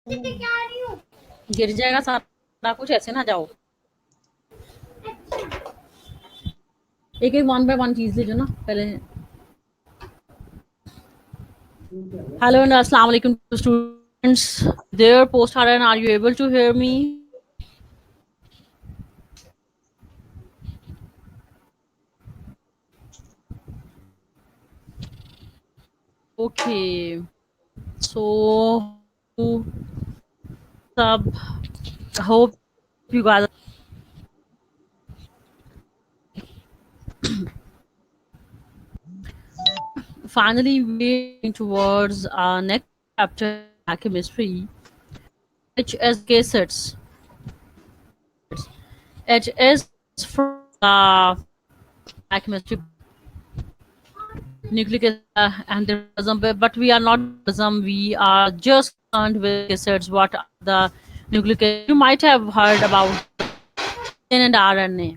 गिर जाएगा सारा कुछ, ऐसे ना जाओ। एक एक वन बाय वन चीज लीजिए ना पहले। हेलो एंड अस्सलाम वालेकुम students, there post Haran, are you able to hear me? Okay, so sub hope you guys finally moving towards our next chapter, chemistry, HSK sets. H is from chemistry, nucleic acid and the ribosome, but we are not ribosome. We are just concerned with acids. What are the nucleic acids? You might have heard about DNA and RNA.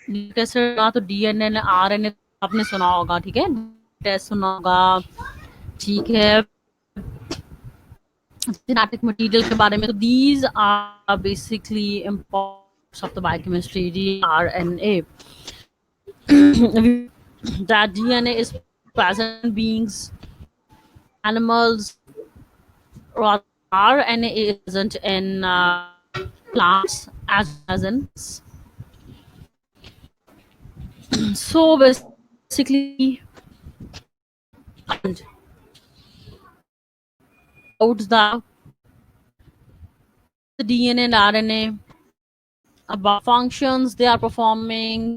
Nucleic acid ना तो DNA ने RNA आपने सुना होगा, ठीक है, test सुना होगा, ठीक है, जेनेटिक मटेरियल के बारे में। तो these are basically importance of the biochemistry, D RNA. that DNA is present in beings, animals, or RNA is present in plants as in. So basically, out the DNA and RNA, about functions they are performing,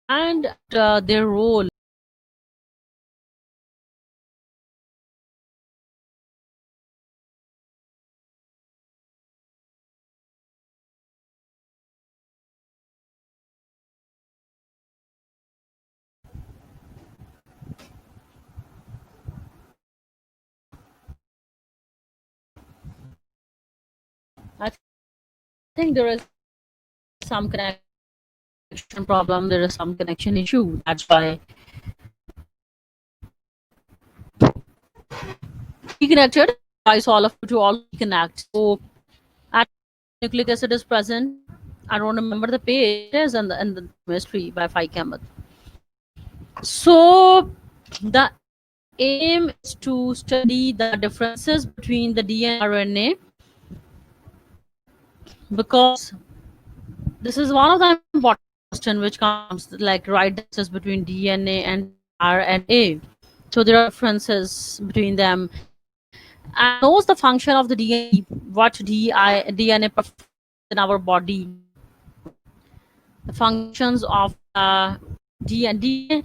and their role. I think there is some connection problem, there is some connection issue. That's why we connected. I all of you to all connect. So, at nucleic acid is present. I don't remember the page and the chemistry by Phi Kamat. So, the aim is to study the differences between the DNA and RNA, because this is one of the important questions which comes, like, right differences between DNA and RNA. So there are differences between them. And knows the function of the DNA, what DNA performs in our body, the functions of DNA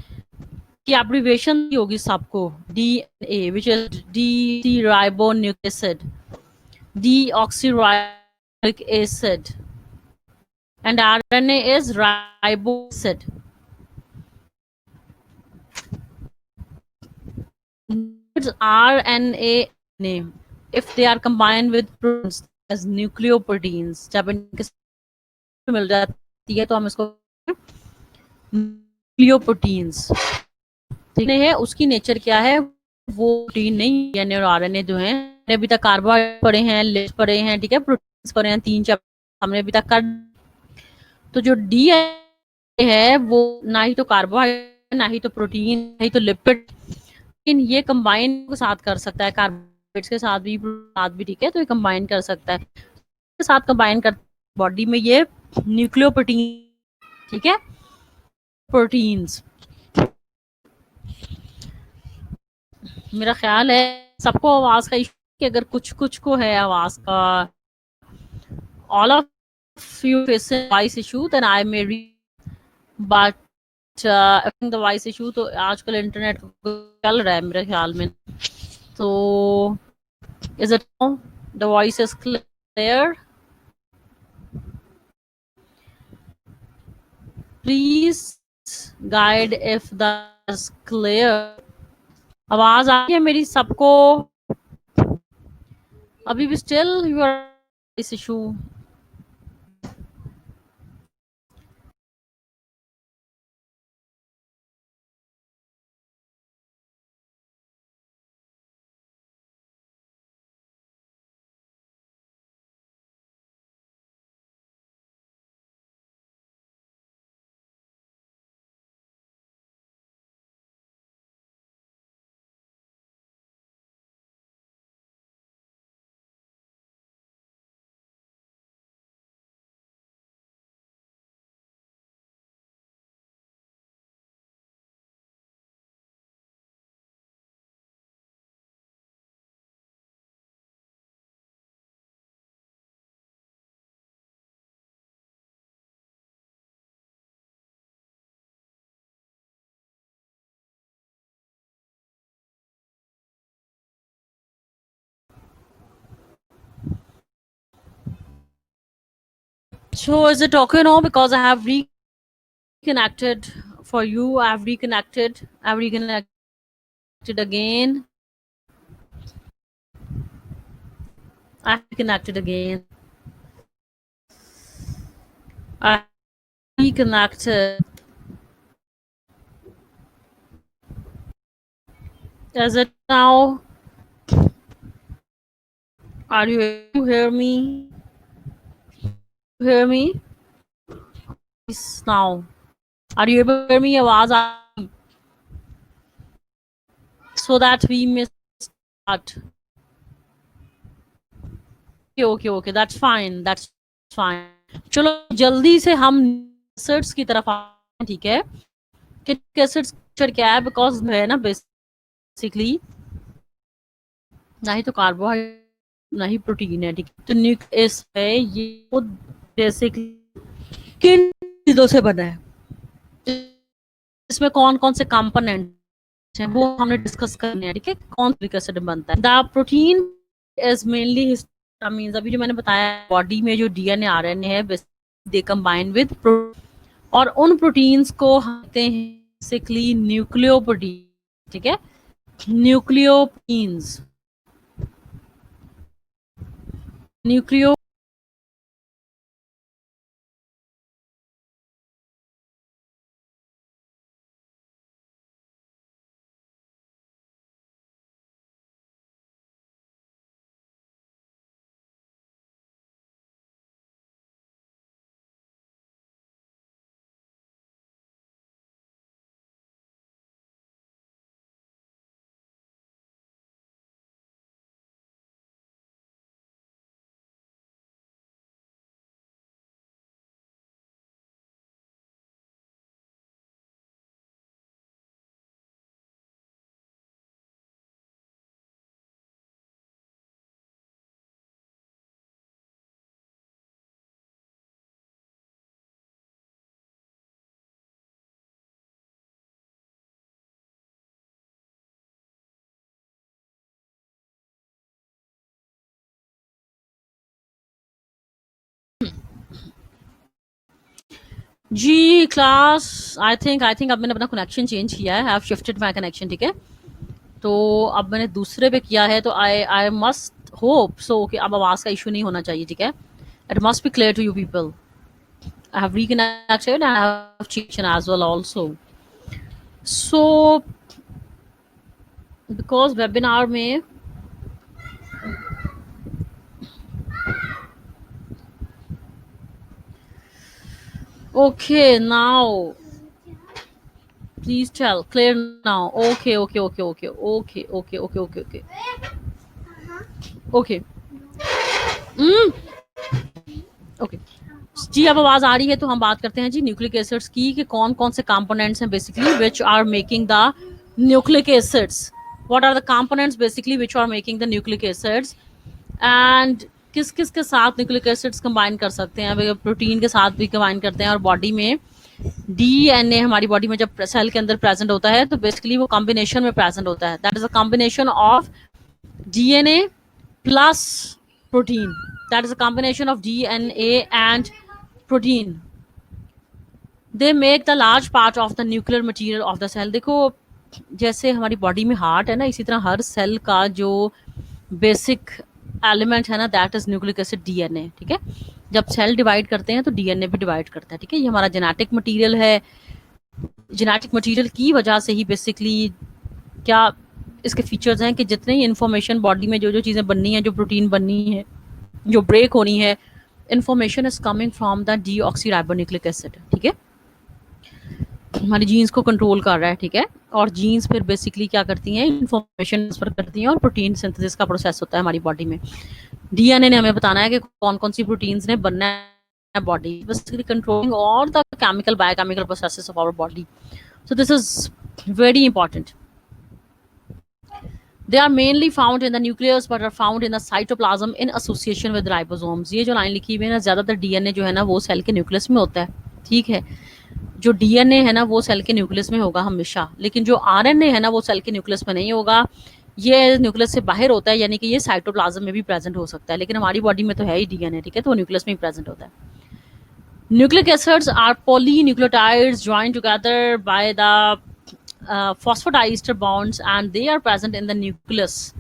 की abbreviation होगी सबको, DNA, which is deoxyribonucleic acid, deoxyribonucleic acid, and RNA is ribonucleic acid. It's RNA name if they are combined with proteins as nucleoproteins. जब इनके साथ मिल जाती है तो हम इसको न्यूक्लियोप्रोटीन्स, ठीक है। उसकी नेचर क्या है, वो प्रोटीन नहीं, डीएनए और आरएनए जो हैं, अभी तक कार्बोहाइड्रेट पड़े हैं, लिपिड्स पड़े हैं, ठीक है, प्रोटीन्स पड़े हैं, 3 चैप्टर हमने अभी तक कर। तो जो डीएनए है वो ना ही तो कार्बोहाइड्रेट, ना ही तो प्रोटीन, ना ही तो लिपिड, लेकिन ये कंबाइन के साथ कर सकता है, कार्बोहाइड्रेट्स के साथ भी, ठीक है, तो ये कंबाइन कर सकता है, के साथ कंबाइन कर बॉडी में ये न्यूक्लियोप्रोटीन, ठीक है, प्रोटीन्स। मेरा ख्याल है सबको आवाज का इशू, कि अगर कुछ कुछ को है आवाज का, all of you facing voice issue, then I may read, but the voice issue तो आजकल इंटरनेट चल रहा है मेरे ख्याल में। तो is it the voice is clear? Please guide if that is clear. आवाज आ रही है मेरी सबको? अभी भी still you are voice issue? So is it okay now? Because I have reconnected for you. I've reconnected. I've reconnected again. I've reconnected again. I reconnected. Is it now? Are you able to hear me? Hear me? Please now. Are you able to hear me? आवाज आ रही? So that we may start. Okay. That's fine. That's fine. चलो जल्दी से हम acids की तरफ आते हैं, ठीक है? एसिड्स क्या है? बिकॉज है ना बेसिकली ना ही तो कार्बोहाइड्रेट ना ही प्रोटीन है, ठीक है? तो न्यूक्लियस है ये बेसिकली किन चीजों से बना है, इसमें कौन कौन से कंपोनेंट हैं वो हमने डिस्कस करने हैं, ठीक है? कौन सा एसिड बनता है? The protein is mainly means अभी जो मैंने बताया बॉडी में जो डीएनए आरएनए है दे कंबाइन विद और उन प्रोटीन्स को हम कहते हैं बेसिकली न्यूक्लियोप्रोटीन, ठीक है? न्यूक्लियोप्रोटीन्स न्यूक्लियो जी क्लास आई थिंक अब मैंने अपना कनेक्शन चेंज किया है, I have shifted my connection, ठीक है? तो अब मैंने दूसरे पे किया है, तो आई मस्ट होप सो कि अब आवाज का इशू नहीं होना चाहिए, ठीक है? It must be clear to you people. I have reconnected and I have changed as well also. So because webinar में okay now please tell clear now. Okay okay जी, अब आवाज आ रही है तो हम बात करते हैं जी न्यूक्लिक एसिड्स की कि कौन कौन से कंपोनेंट्स हैं basically which are making the nucleic acids. What are the components basically which are making the nucleic acids and किस किस के साथ न्यूक्लिक एसिड्स कंबाइन कर सकते हैं? प्रोटीन के साथ भी कंबाइन करते हैं और बॉडी में डीएनए हमारी बॉडी में जब सेल के अंदर प्रेजेंट होता है तो बेसिकली वो कॉम्बिनेशन में प्रेजेंट होता है. That is a combination of DNA plus protein. That is a combination of DNA and protein. They make the large part of the nuclear material of the cell. देखो जैसे हमारी body में heart है ना, इसी तरह हर सेल का जो बेसिक एलिमेंट है ना that is nucleic acid DNA, ठीक है? जब सेल डिवाइड करते हैं तो डीएनए भी डिवाइड करता है, ठीक है? ये हमारा जेनेटिक मटेरियल है. जेनेटिक मटेरियल की वजह से ही बेसिकली क्या इसके फीचर्स हैं कि जितने ही इन्फॉर्मेशन बॉडी में जो चीज़ें बननी है, जो प्रोटीन बननी है, जो ब्रेक होनी है, information is coming from the deoxyribonucleic acid, ठीक है? हमारी जीन्स को कंट्रोल कर रहा है, ठीक है? और जीन्स फिर बेसिकली क्या करती हैं, इन्फॉर्मेशन ट्रांसफर करती हैं और प्रोटीन सिंथेसिस का प्रोसेस होता है हमारी बॉडी में. डीएनए ने हमें बताना है कि कौन कौन सी प्रोटीन्स ने बनना है body, basically controlling all the chemical biochemical processes of our body. So this is very important. They are mainly found in the nucleus but are found in the cytoplasm in association with ribosomes. ये जो line लिखी हुई है ना, ज्यादातर DNA जो है ना वो सेल के न्यूक्लियस में होता है, ठीक है? जो डीएनए है ना वो सेल के न्यूक्लियस में होगा हमेशा, लेकिन जो आरएनए है ना वो सेल के न्यूक्लियस में नहीं होगा. ये न्यूक्लियस से बाहर होता है, यानी कि ये साइटोप्लाज्म में भी प्रेजेंट हो सकता है, लेकिन हमारी बॉडी में तो है ही डीएनए, ठीक है? तो वो न्यूक्लियस में ही प्रेजेंट होता है. Nucleic acids are polynucleotides joined together by the phosphodiester bonds, and they are present in the nucleus.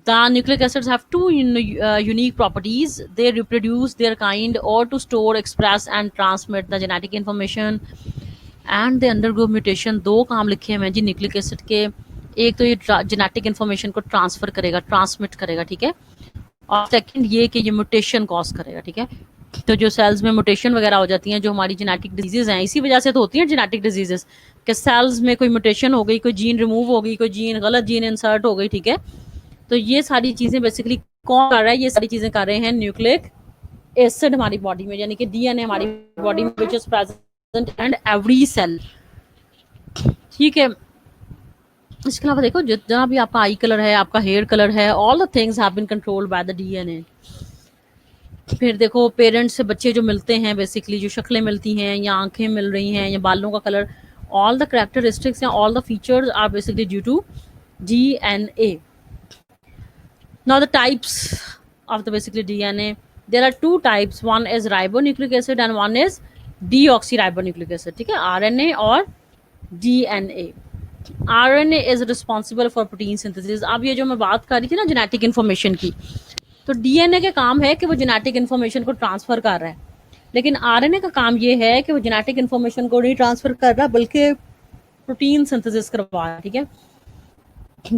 The nucleic acids have two unique properties. They reproduce their kind, or to store, express and transmit the genetic information, and they undergo mutation. दो काम लिखे हैं जी nucleic acid के. एक तो ये genetic information को transfer करेगा, ट्रांसमिट करेगा, ठीक है, और सेकंड ये कि ये म्यूटेशन कॉज करेगा, ठीक है. तो जो सेल्स में म्यूटेशन वगैरह हो जाती हैं, जो हमारी जेनेटिक डिजीजेज हैं, इसी वजह से तो होती हैं जेनेटिक डिजीजेज, कि सेल्स में कोई म्यूटेशन हो गई, कोई जीन रिमूव हो गई, कोई जीन गलत जीन इंसर्ट हो गई, ठीक है. तो ये सारी चीजें बेसिकली कौन कर रहा है? ये सारी चीजें कर रहे हैं न्यूक्लिक एसिड हमारी बॉडी में, यानी कि डीएनए हमारी बॉडी में which is present and every cell, ठीक है. इसके अलावा देखो जितना भी आपका आई कलर है, आपका हेयर कलर है, all the things have been controlled by the DNA. फिर देखो पेरेंट्स से बच्चे जो मिलते हैं, बेसिकली जो शक्लें मिलती हैं, या आंखें मिल रही हैं, या बालों का कलर, ऑल द कैरेक्टरिस्टिक्स या all the features are basically due to DNA. Now the types of the basically DNA, there are two types. One is ribonucleic acid and one is deoxyribonucleic acid, ठीक है, RNA और DNA. RNA is responsible for protein synthesis. अब ये जो मैं बात कर रही थी ना जेनेटिक इन्फॉर्मेशन की, तो डीएनए का काम है कि वो जेनेटिक इन्फॉर्मेशन को ट्रांसफर कर रहा है, लेकिन आरएनए का काम ये है कि वो जेनेटिक इन्फॉर्मेशन को नहीं ट्रांसफर कर रहा बल्कि प्रोटीन सिंथेसिस करवा रहा है, ठीक है.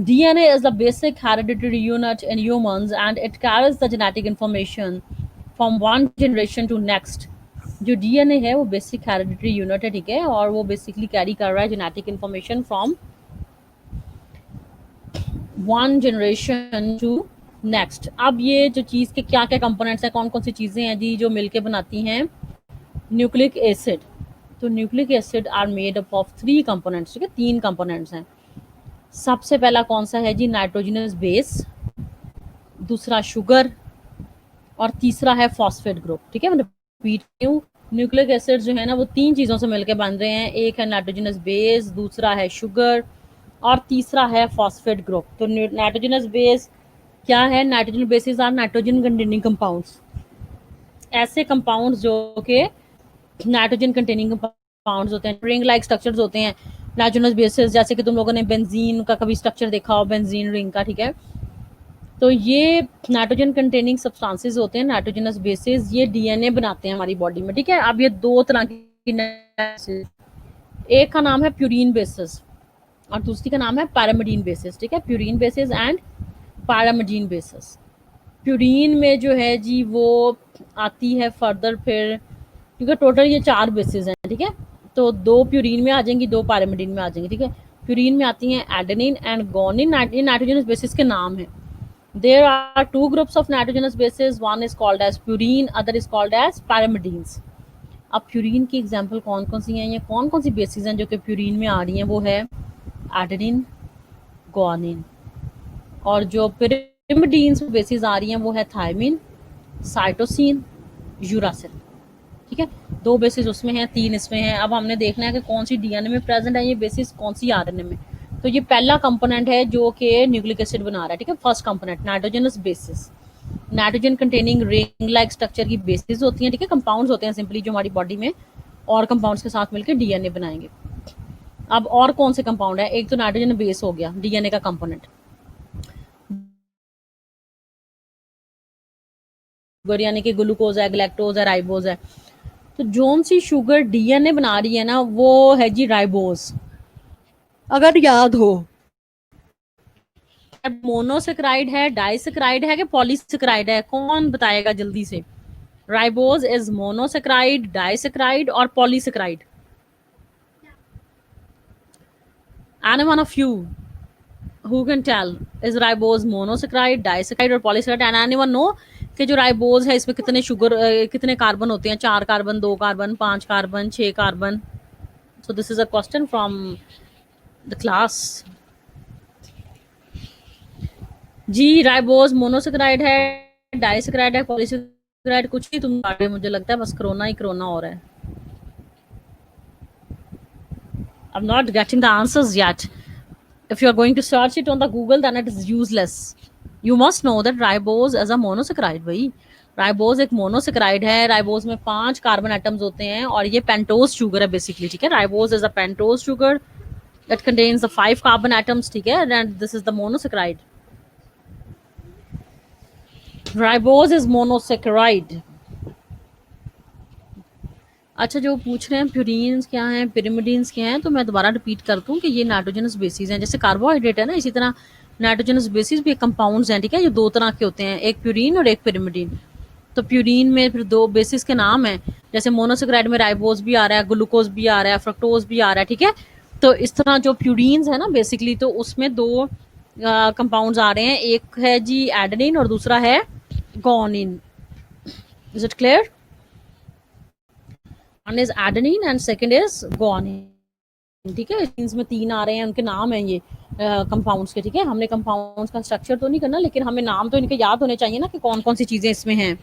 DNA is the basic hereditary unit in humans and it carries the genetic information from one generation to next. जो DNA है वो बेसिक हेरिडिटरी यूनिट है, ठीक है, और वो बेसिकली कैरी कर रहा है genetic information from one generation to next. अब ये जो चीज़ के क्या क्या कंपोनेंट्स हैं, कौन कौन सी चीज़ें हैं जी जो मिलके बनाती हैं न्यूक्लिक एसिड. तो nucleic acid are made up of 3 components, ठीक है, 3 कंपोनेंट्स हैं. सबसे पहला कौन सा है जी? नाइट्रोजनस बेस, दूसरा शुगर, और तीसरा है फॉस्फेट ग्रुप, ठीक है. मैं रिपीट हूँ, न्यूक्लिक एसिड जो है ना वो 3 चीज़ों से मिलकर बन रहे हैं. एक है नाइट्रोजनस बेस, दूसरा है शुगर, और तीसरा है फॉस्फेट ग्रुप. तो नाइट्रोजनस बेस क्या है? Nitrogen bases are nitrogen containing compounds, ऐसे कंपाउंड्स जो कि नाइट्रोजन कंटेनिंग कंपाउंड्स होते हैं, रिंग लाइक स्ट्रक्चर्स होते हैं नाइट्रोजनस बेसिस, जैसे कि तुम लोगों ने बेंजीन का कभी स्ट्रक्चर देखा हो, बेंजीन रिंग का, ठीक है. तो ये नाइट्रोजन कंटेनिंग सब्सटेंसेस होते हैं, नाइट्रोजनस बेसिस, ये डीएनए बनाते हैं हमारी बॉडी में, ठीक है. अब ये 2 तरह की, एक का नाम है प्यूरीन बेसिस और दूसरी का नाम है पैरामिडीन बेसिस, ठीक है. Purine basis and pyrimidine basis. Purine में जो है जी वो आती है फर्दर, फिर क्योंकि टोटल ये 4 बेसिस हैं, ठीक है. तो 2 प्यूरीन में आ जाएंगी, 2 पैरामिडीन में आ जाएंगी, ठीक है. प्यूरीन में आती हैं एडेनिन एंड गोनिन, ये नाइट्रोजनस बेसिस के नाम है. There are 2 groups of nitrogenous bases, one is called as purine, other is called as pyrimidines. अब प्यूरीन की एग्जांपल कौन कौन सी हैं, या कौन कौन सी बेसिस हैं जो कि प्यूरीन में आ रही हैं? वो है एडेनिन, गोनिन, और जो pyrimidines बेसिस आ रही हैं वो है थायमिन, साइटोसिन, यूरासिल, ठीक है. 2 बेसिस उसमें हैं, 3 इसमें हैं. अब हमने देखना है कि कौन सी डीएनए में प्रेजेंट है ये बेसिस, कौन सी आरएनए में. तो ये पहला कंपोनेंट है जो कि न्यूक्लिक एसिड बना रहा है, ठीक है. First component nitrogenous bases, nitrogen containing ring like structure की बेसिस होती हैं, ठीक है. कंपाउंड्स होते हैं सिंपली जो हमारी बॉडी में और कंपाउंड्स के साथ मिलकर डीएनए बनाएंगे. अब और कौन से कंपाउंड है? एक तो नाइट्रोजन बेस हो गया डीएनए का कंपोनेंट, यानी कि ग्लूकोज है, ग्लैक्टोज है, राइबोज है. तो जोन सी शुगर डीएनए बना रही है ना वो है जी राइबोज. अगर याद हो मोनोसेक्राइड है, डाइसेक्राइड है कि पॉलीसेक्राइड है? कौन बताएगा जल्दी से? राइबोज इज मोनोसेक्राइड, डाइसेक्राइड और polysaccharide? Any one of you who can tell is ribose monosaccharide, disaccharide और polysaccharide? and anyone know कि जो राइबोज है इसमें कितने शुगर, कितने कार्बन होते हैं? 4 carbon, 2 carbon, 5 carbon, 6 carbon? So this is a question from the class. जी राइबोज मोनोसेक्राइड है, डाइसेक्राइड है, पॉलीसेक्राइड? कुछ ही तुम बात, मुझे लगता है बस कोरोना ही कोरोना हो रहा है. I'm not getting the answers yet. If you are going to search it on the Google, then it is useless. You must know that ribose as a monosaccharide. भाई राइबोज एक monosaccharide है, ribose में 5 carbon atoms होते हैं और ये pentose sugar है basically, ठीक है। Ribose is a pentose sugar that contains the 5 carbon atoms, ठीक है, and this is the monosaccharide. Ribose is monosaccharide. अच्छा, जो पूछ रहे हैं प्यूरीन्स क्या हैं, पिरिमिडीन्स क्या हैं, तो मैं दोबारा रिपीट कर दूं कि ये नाइट्रोजनस बेसिस हैं। जैसे कार्बोहाइड्रेट है ना, इसी तरह नाइट्रोजनस बेसिस भी कंपाउंड्स हैं, ठीक है। ये 2 तरह के होते हैं, एक प्यूरीन और एक पिरिमिडीन। तो प्यूरीन में फिर 2 बेसिस के नाम हैं, जैसे मोनोसेक्राइड में राइबोज भी आ रहा है, ग्लूकोज भी आ रहा है, फ्रक्टोज भी आ रहा है, ठीक है। तो इस तरह जो प्यूरीन्स है ना बेसिकली, तो उसमें 2 कंपाउंड्स आ रहे हैं, एक है जी एडेनिन और दूसरा है guanine. Is it clear? One is adenine and second is guanine, ठीक है। इसमें 3 आ रहे हैं, उनके नाम हैं ये कंपाउंड्स के, ठीक है। हमने कंपाउंड्स का स्ट्रक्चर तो नहीं करना, लेकिन हमें नाम तो इनके याद होने चाहिए ना कि कौन कौन सी चीजें इसमें हैं।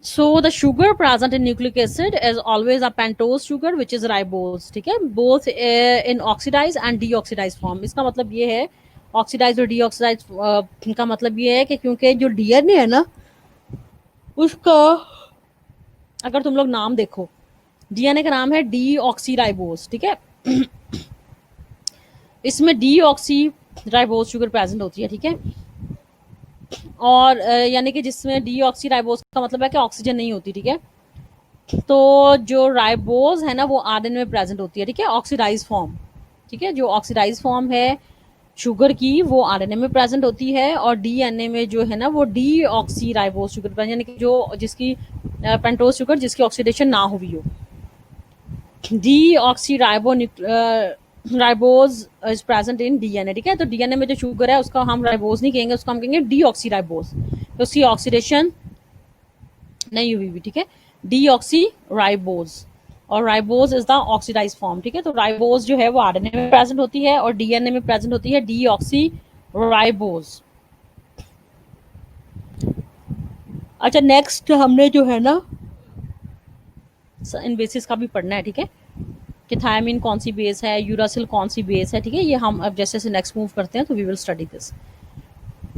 So the sugar present in nucleic acid is always a pentose sugar which is ribose, ठीक है, both in oxidized and deoxidized form। इसका मतलब ये है, ऑक्सीडाइज और डीऑक्सीडाइज का मतलब ये है कि क्योंकि जो डीएनए है ना उसका, अगर तुम लोग नाम देखो, डीएनए का नाम है डीऑक्सीराइबोज, ठीक है। इसमें डीऑक्सीराइबोज शुगर प्रेजेंट होती है, ठीक है। और यानी कि जिसमें डीऑक्सीराइबोज का मतलब है कि ऑक्सीजन नहीं होती, ठीक है। तो जो राइबोज है ना वो आरएनए में प्रेजेंट होती है, ठीक है, ऑक्सीडाइज फॉर्म, ठीक है। जो ऑक्सीडाइज फॉर्म है शुगर की वो आरएनए में प्रेजेंट होती है, और डीएनए में जो है ना वो डीऑक्सीराइबोज शुगर प्रेजेंट, यानी कि जो जिसकी पेंटोज शुगर जिसकी ऑक्सीडेशन ना हुई हो। Deoxyribo ribose is present in DNA, ठीक है। तो डीएनए में जो शुगर है उसका हम राइबोज नहीं कहेंगे, उसको हम कहेंगे डीऑक्सीराइबोज, तो उसकी ऑक्सीडेशन नहीं हुई भी, ठीक है, डीऑक्सीराइबोज। और ribose is the oxidise form, ठीक है। तो राइबोज जो है वो आरएनए में प्रेजेंट होती है और डीएनए में प्रेजेंट होती है डीऑक्सीराइबोज। अच्छा, नेक्स्ट हमने जो है ना इन बेसिस का भी पढ़ना है, ठीक है, कि थायमिन कौन सी बेस है, यूरासिल कौन सी बेस है, ठीक है। ये हम अब जैसे जैसे नेक्स्ट मूव करते हैं तो वी विल स्टडी दिस।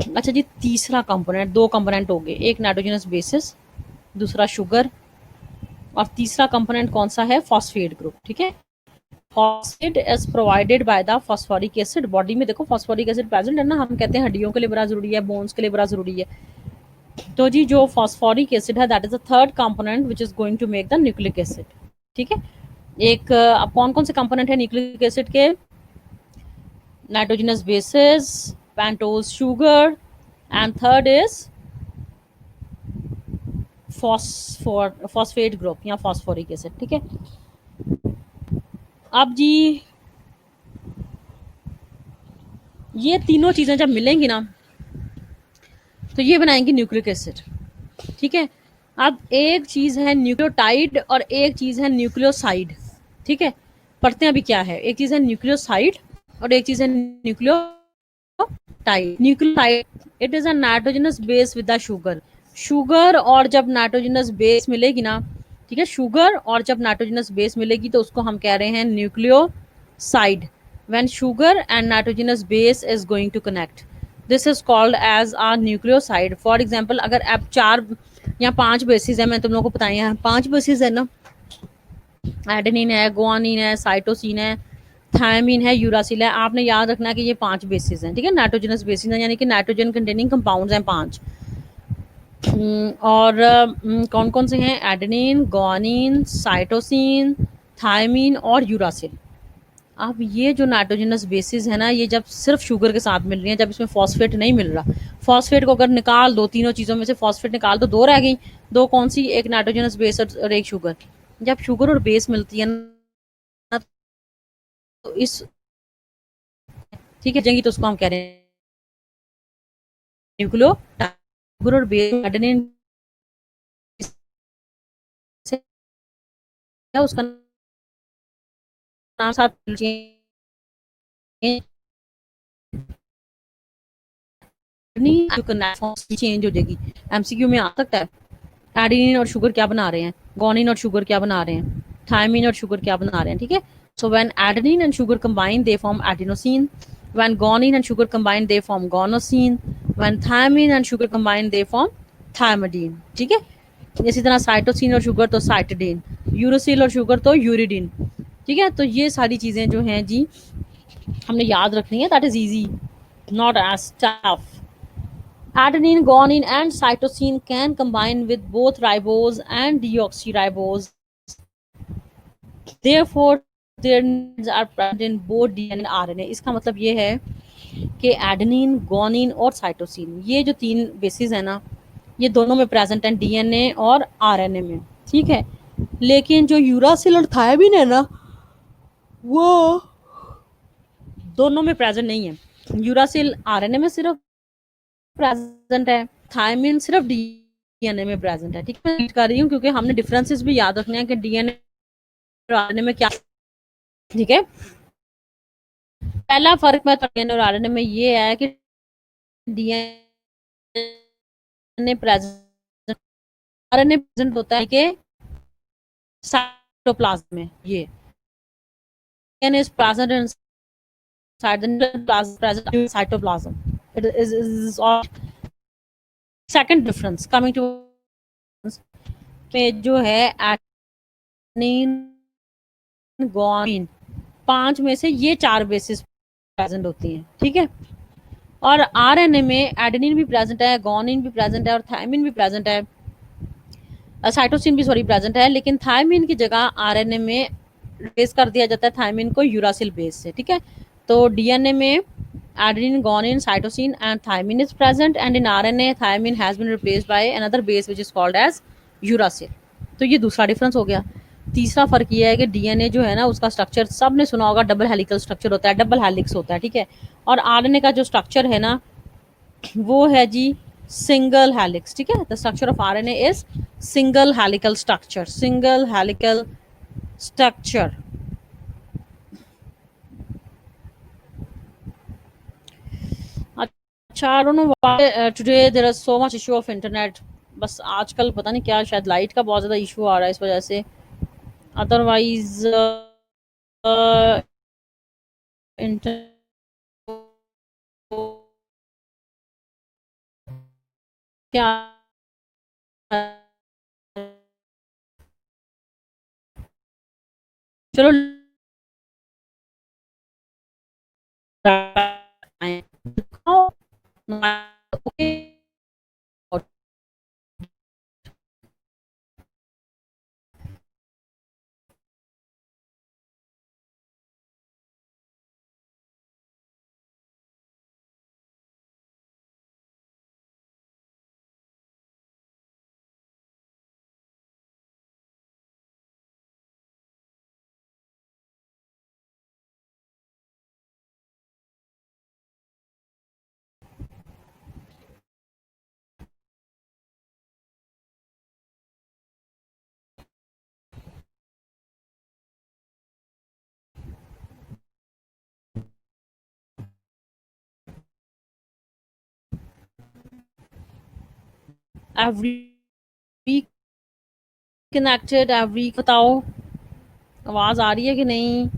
अच्छा जी, तीसरा कंपोनेंट, 2 कंपोनेंट हो गए, एक नाइट्रोजनस बेसिस, दूसरा शुगर, और तीसरा कंपोनेंट कौन सा है, फॉस्फेट ग्रुप, ठीक है। Phosphate is provided by the phosphoric acid. Body में देखो फॉस्फोरिक एसिड प्रेजेंट है ना, हम कहते हैं हड्डियों के लिए बड़ा जरूरी है, बोन्स के लिए बड़ा जरूरी है। तो जी जो फॉस्फोरिक एसिड है that is the third component which is going to make the nucleic acid, ठीक है। एक अब कौन कौन से कंपोनेंट है न्यूक्लिक एसिड के, nitrogenous bases, pentose sugar, and third is phosphate group या फॉस्फोरिक एसिड, ठीक है। अब जी ये तीनों चीजें जब मिलेंगी ना तो ये बनाएंगे न्यूक्लिक एसिड, ठीक है। अब एक चीज है न्यूक्लियोटाइड और एक चीज है न्यूक्लियोसाइड, ठीक है। पढ़ते हैं अभी क्या है, एक चीज है न्यूक्लियोसाइड और एक चीज है nucleotide. Nucleotide it is a nitrogenous base with the sugar. Sugar और जब नाइट्रोजनस बेस मिलेगी ना, ठीक है, शुगर और जब नाइट्रोजनस बेस मिलेगी तो उसको हम कह रहे हैं nucleoside. When sugar and nitrogenous base is going to connect, this is called as a nucleoside. For example, अगर अब 4 या 5 बेसिस है, मैं तुम लोगों को बताई है 5 बेसिस है ना, एडेनिन है, गुआनिन है, साइटोसिन है, थायमिन है, यूरासिल है। आपने याद रखना है कि ये 5 बेसिस हैं, ठीक है, नाइट्रोजनस बेसिस हैं, यानी कि नाइट्रोजन कंटेनिंग कंपाउंड्स हैं 5। और कौन कौन से हैं, एडेनिन, गुआनिन, साइटोसिन, थायमिन और यूरासिल। अब ये जो नाइट्रोजनस बेसिस है ना, ये जब सिर्फ शुगर के साथ मिल रही है, जब इसमें फॉस्फेट नहीं मिल रहा, फॉस्फेट को अगर निकाल दो, तीनों चीज़ों में से फॉस्फेट निकाल दो, 2 रह गई। 2 कौन सी, एक नाइट्रोजनस बेस और एक शुगर। जब शुगर और बेस मिलती है ना तो इस, ठीक है, जंगी तो उसको हम कह रहे हैं न्यूक्लियो, शुगर और बेस एडेनिन उसका नाम साथ चेंज हो जाएगी, एमसीक्यू में आ सकता है। एडेनिन और शुगर क्या बना रहे हैं, गुआनिन और शुगर क्या बना रहे हैं, थायमिन और शुगर क्या बना रहे हैं, ठीक है। So when adenine and sugar combine, they form adenosine. When guanine and sugar combine, they form guanosine. When thymine and sugar combine, they form thymidine. ठीक है, इसी तरह साइटोसिन और शुगर तो साइटिडीन, यूरोसिल और शुगर तो यूरिडीन. ठीक है, तो ये सारी चीज़ें जो हैं जी हमने याद रखनी है. That is easy, not as tough. Adenine, guanine, and cytosine can combine with both ribose and deoxyribose. Therefore, their needs are present in both DNA and RNA. इसका मतलब ये है कि एडेनिन, गुआनिन और साइटोसिन, ये जो तीन बेसिस है ना, ये दोनों में प्रेजेंट हैं डीएनए और आरएनए में. ठीक है, लेकिन जो यूरासिल और थायमिन है ना, वो दोनों में प्रेजेंट नहीं है. यूरासिल आरएनए में सिर्फ प्रेजेंट है, थायमिन सिर्फ डीएनए में प्रेजेंट है. ठीक है, मैं कर रही हूँ क्योंकि हमने डिफरेंसेस भी याद रखने हैं कि डीएनए और आरएनए में क्या. ठीक है, पहला फर्क मैं डीएनए और आरएनए में ये है कि डीएनए प्रेजेंट, आरएनए प्रेजेंट होता है कि साइटोप्लाज्म में. ये DNA is present inside the present cytoplasm. It is all. Second difference coming to पे जो है एडेनिन, गुआनिन, 5 में से ये 4 बेसिस प्रेजेंट होती हैं. ठीक है, और आरएनए में एडेनिन भी प्रेजेंट है, गुआनिन भी प्रेजेंट है और थायमिन भी प्रेजेंट है, साइटोसिन भी सॉरी प्रेजेंट है. लेकिन थायमिन की जगह आरएनए में रिप्लेस कर दिया जाता है थायमिन को यूरासिल बेस से. ठीक है, तो डीएनए में adenine, guanine, cytosine and thymine is present, and in RNA thymine has been replaced by another base which is called as uracil. तो ये दूसरा डिफरेंस हो गया. तीसरा फर्क ये है कि डीएनए जो है ना, उसका स्ट्रक्चर सबने सुना होगा, डबल हेलिकल स्ट्रक्चर होता है, डबल हेलिक्स होता है. ठीक है, और आरएनए का जो स्ट्रक्चर है ना, वो है जी सिंगल हेलिक्स. ठीक है, the structure of RNA is single helical structure, single helical structure. अच्छा, I don't know why today there is so much issue of internet. बस आजकल पता नहीं क्या, शायद लाइट का बहुत ज़्यादा इशू आ रहा है इस वजह से. अदरवाइज इंटरनेट क्या, चलो okay. Every week connected, every, बताओ आवाज़ आ रही है कि नहीं.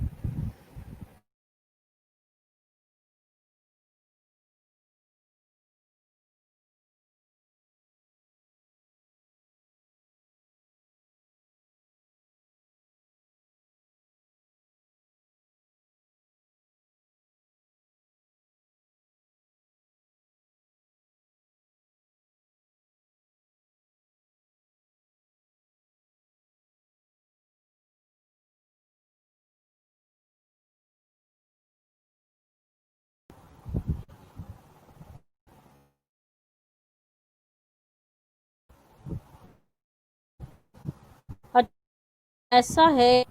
ऐसा है,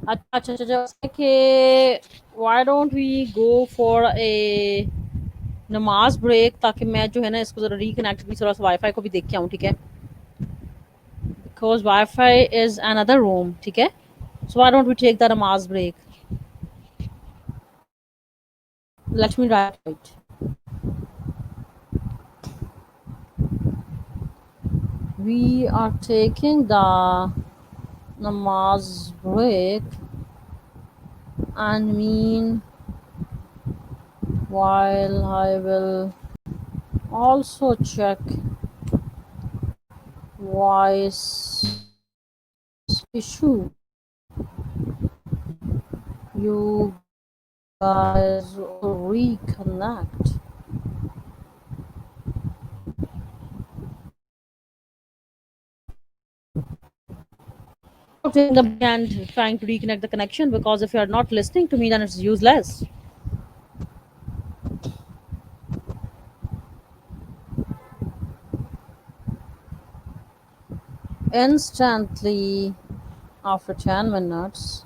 अच्छा अच्छा अच्छा कि why don't we go for a नमाज ब्रेक, ताकि मैं जो है ना इसको ज़रा रिकनेक्ट भी, थोड़ा सा वाईफाई को भी देख के आऊँ. ठीक है, because wifi is another room. ठीक है, so why don't we take the namaz break. Let me write. We are taking the namaz break, and meanwhile I will also check voice issue. You guys reconnect. Taking the break and trying to reconnect the connection, because if you are not listening to me, then it's useless. Instantly, after 10 minutes,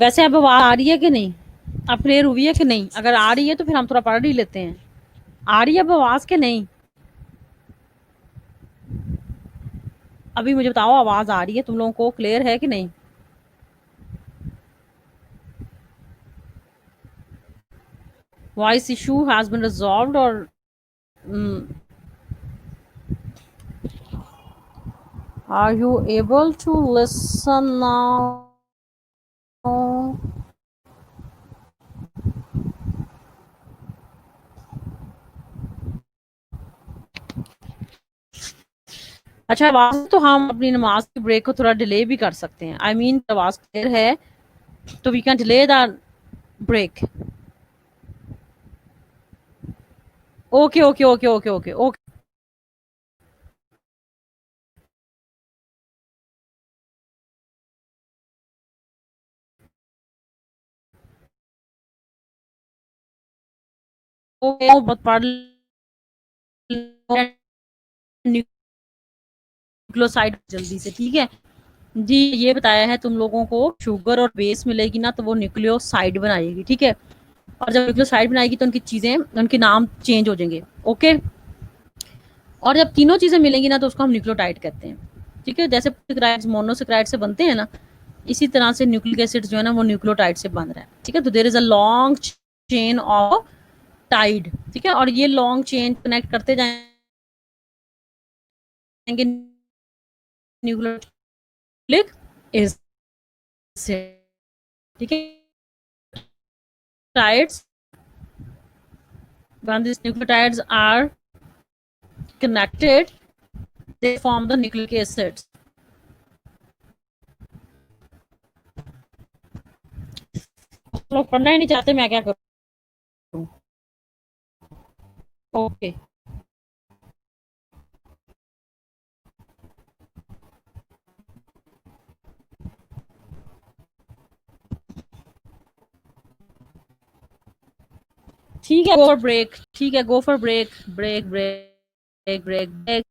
वैसे अब आवाज आ रही है कि नहीं? अब clear हुई है कि नहीं? अगर आ रही है तो फिर हम थोड़ा पढ़ ही लेते हैं। आ रही है अब आवाज के नहीं? अभी मुझे बताओ, आवाज आ रही है तुम लोगों को? क्लियर है कि नहीं? Voice issue has been resolved, और are you able to listen now? अच्छा, आवाज तो हम अपनी नमाज की ब्रेक को थोड़ा डिले भी कर सकते हैं। आई मीन आवाज क्लियर है तो we can delay the break. Okay okay okay okay okay okay okay, बहुत पढ़ न्यूक्लियोसाइड जल्दी से, ठीक है जी। ये बताया है तुम लोगों को, शुगर और बेस मिलेगी ना तो वो न्यूक्लियोसाइड बनाएगी, ठीक है। और जब न्यूक्लियोसाइड बनाएगी तो उनकी चीजें, उनके नाम चेंज हो जाएंगे, ओके। और जब तीनों चीजें मिलेंगी ना तो उसको हम न्यूक्लियोटाइड कहते हैं, ठीक है। जैसे मोनोसेक्राइड से बनते हैं ना, इसी तरह से न्यूक्लिक एसिड जो है ना वो न्यूक्लियोटाइड से बन रहा है, ठीक है। तो there is a long chain of tide, ठीक है। और ये लॉन्ग चेन कनेक्ट करते जाएंगे न्यूक्लिक एसिड, ठीक है। Tides, when these nucleotides are connected, they form the nucleic acids. लोग पढ़ना ही नहीं चाहते, मैं क्या करूं? ओके, ठीक है, गो फॉर ब्रेक, ठीक है, go for break, break break break break.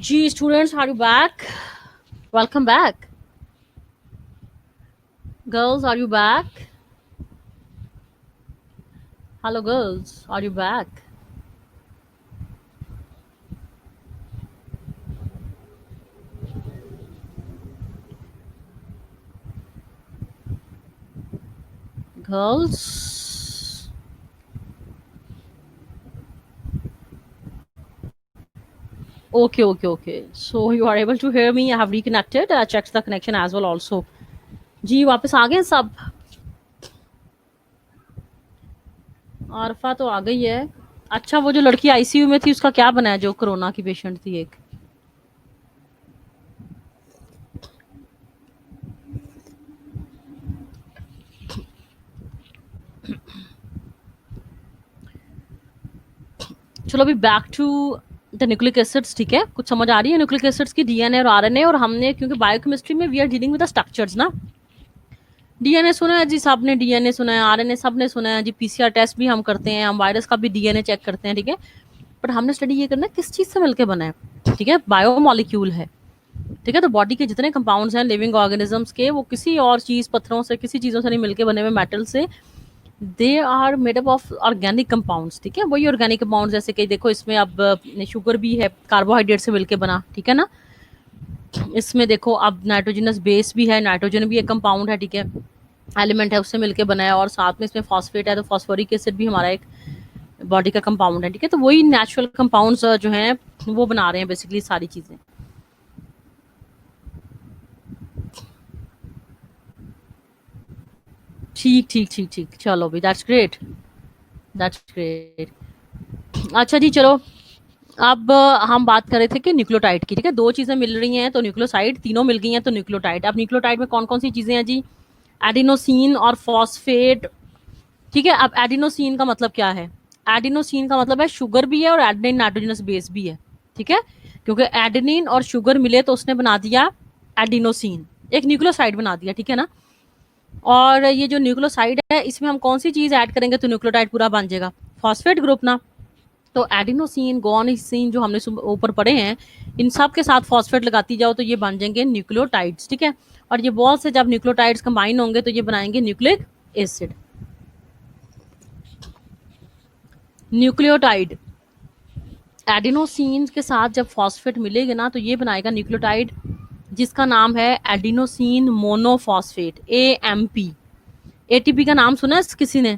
Gee, students, are you back? Welcome back. Girls, are you back? Hello, girls, are you back? Girls? Okay. So you are able to hear me. I have reconnected. I checked the connection as well also. जी वापस आ गए सब. आरफा तो आ गई है. अच्छा, वो जो लड़की आईसीयू में थी उसका क्या बना है, जो कोरोना की पेशेंट थी एक? चलो अभी back to the nucleic acids. ठीक है, कुछ समझ आ रही है न्यूक्लिक एसिड्स की, डीएनए और आरएनए. और हमने क्योंकि बायोकेमिस्ट्री में we are dealing with the structures ना. डीएनए सुना है जी सबने, डीएनए सुना है, आरएनए सबने सुना है जी. पीसीआर टेस्ट भी हम करते हैं, हम वायरस का भी डीएनए चेक करते हैं. ठीक है, बट हमने स्टडी ये करना है किस चीज से मिलकर बना है. ठीक है, बायोमोलिक्यूल है. ठीक है, तो बॉडी के जितने कंपाउंड्स हैं लिविंग ऑर्गेनिजम्स के, वो किसी और चीज, पत्थरों से, किसी चीजों से नहीं मिलके बने हुए, मेटल से. They are made up of organic compounds. ठीक है, वही ऑर्गेनिक कंपाउंड्स, जैसे कि देखो इसमें अब शुगर भी है, कार्बोहाइड्रेट से मिलके बना. ठीक है ना, इसमें देखो अब नाइट्रोजनस बेस भी है, नाइट्रोजन भी एक कंपाउंड है. ठीक है, एलिमेंट है, उससे मिलके बना है. और साथ में इसमें फॉस्फेट है, तो फॉस्फोरिक एसिड भी हमारा एक बॉडी का कंपाउंड है. ठीक है, तो वही नेचुरल कंपाउंड्स जो हैं वो बना रहे हैं बेसिकली सारी चीजें. ठीक, चलो भी, दैट्स ग्रेट. अच्छा जी, चलो अब हम बात कर रहे थे कि न्यूक्लियोटाइड की. ठीक है, दो चीजें मिल रही हैं तो न्यूक्लियोसाइड, तीनों मिल गई हैं तो न्यूक्लियोटाइड. अब न्यूक्लियोटाइड में कौन कौन सी चीजें हैं जी? एडिनोसिन और फॉस्फेट. ठीक है, अब एडिनोसिन का मतलब क्या है? एडिनोसिन का मतलब है शुगर भी है और एडेनिन नाइट्रोजनस बेस भी है. ठीक है, क्योंकि एडेनिन और शुगर मिले तो उसने बना दिया एडिनोसिन, एक न्यूक्लियोसाइड बना दिया. ठीक है ना, और ये जो न्यूक्लियोसाइड है इसमें हम कौन सी चीज ऐड करेंगे तो न्यूक्लियोटाइड पूरा बन जाएगा? फॉस्फेट ग्रुप ना. तो एडिनोसिन, गुआनिसिन जो हमने ऊपर पढ़े हैं, इन सब के साथ फॉस्फेट लगाती जाओ तो ये बन जाएंगे न्यूक्लियोटाइड्स. ठीक है, और ये बहुत से जब न्यूक्लियोटाइड्स कंबाइन होंगे तो ये बनाएंगे न्यूक्लिक एसिड. न्यूक्लियोटाइड एडिनोसिन के साथ जब फॉस्फेट मिलेगा ना तो ये बनाएगा न्यूक्लियोटाइड, जिसका नाम है एडिनोसिन मोनोफॉस्फेट, AMP. ATP का नाम सुना है किसी ने?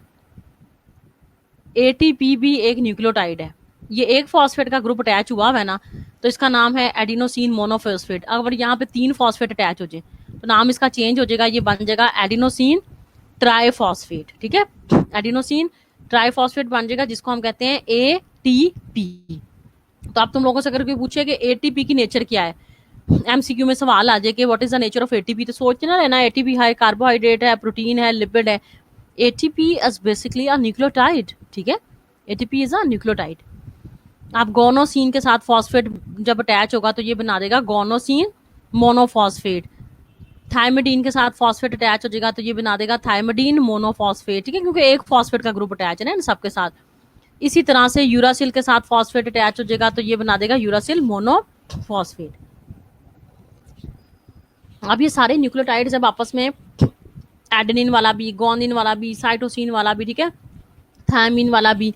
ATP भी एक न्यूक्लियोटाइड है. ये एक फॉस्फेट का ग्रुप अटैच हुआ है ना, तो इसका नाम है एडिनोसिन मोनोफॉस्फेट. अगर यहाँ पे 3 फॉस्फेट अटैच हो जाए तो नाम इसका चेंज हो जाएगा, ये बन जाएगा एडिनोसिन ट्राइफॉस्फेट. ठीक है, एडिनोसिन ट्राइफॉस्फेट बन जाएगा, जिसको हम कहते हैं ATP. तो अब तुम लोगों से अगर कोई पूछे कि ATP की नेचर क्या है, MCQ में सवाल आ जाए कि what is the nature of ATP, तो सोचते ना रहना ATP है कार्बोहाइड्रेट है, प्रोटीन है, लिपिड है. ATP is basically a nucleotide. ठीक है, ATP इज अ न्यूक्लियोटाइड. आप गोनोसिन के साथ फॉस्फेट जब अटैच होगा तो ये बना देगा गोनोसिन मोनोफॉस्फेट. थायमिडीन के साथ फॉस्फेट अटैच हो जाएगा तो ये बना देगा थायमिडीन मोनोफॉस्फेट. ठीक है, क्योंकि एक फॉस्फेट का ग्रुप अटैच है ना इन सबके साथ. इसी तरह से यूरासिल के साथ फॉस्फेट अटैच हो जाएगा तो ये बना देगा यूरासिल मोनोफॉस्फेट. अब ये सारे न्यूक्लियोटाइड जब आपस में, एडेनिन वाला भी, गोनिन वाला भी, साइटोसिन वाला भी, ठीक है, थायमिन वाला भी,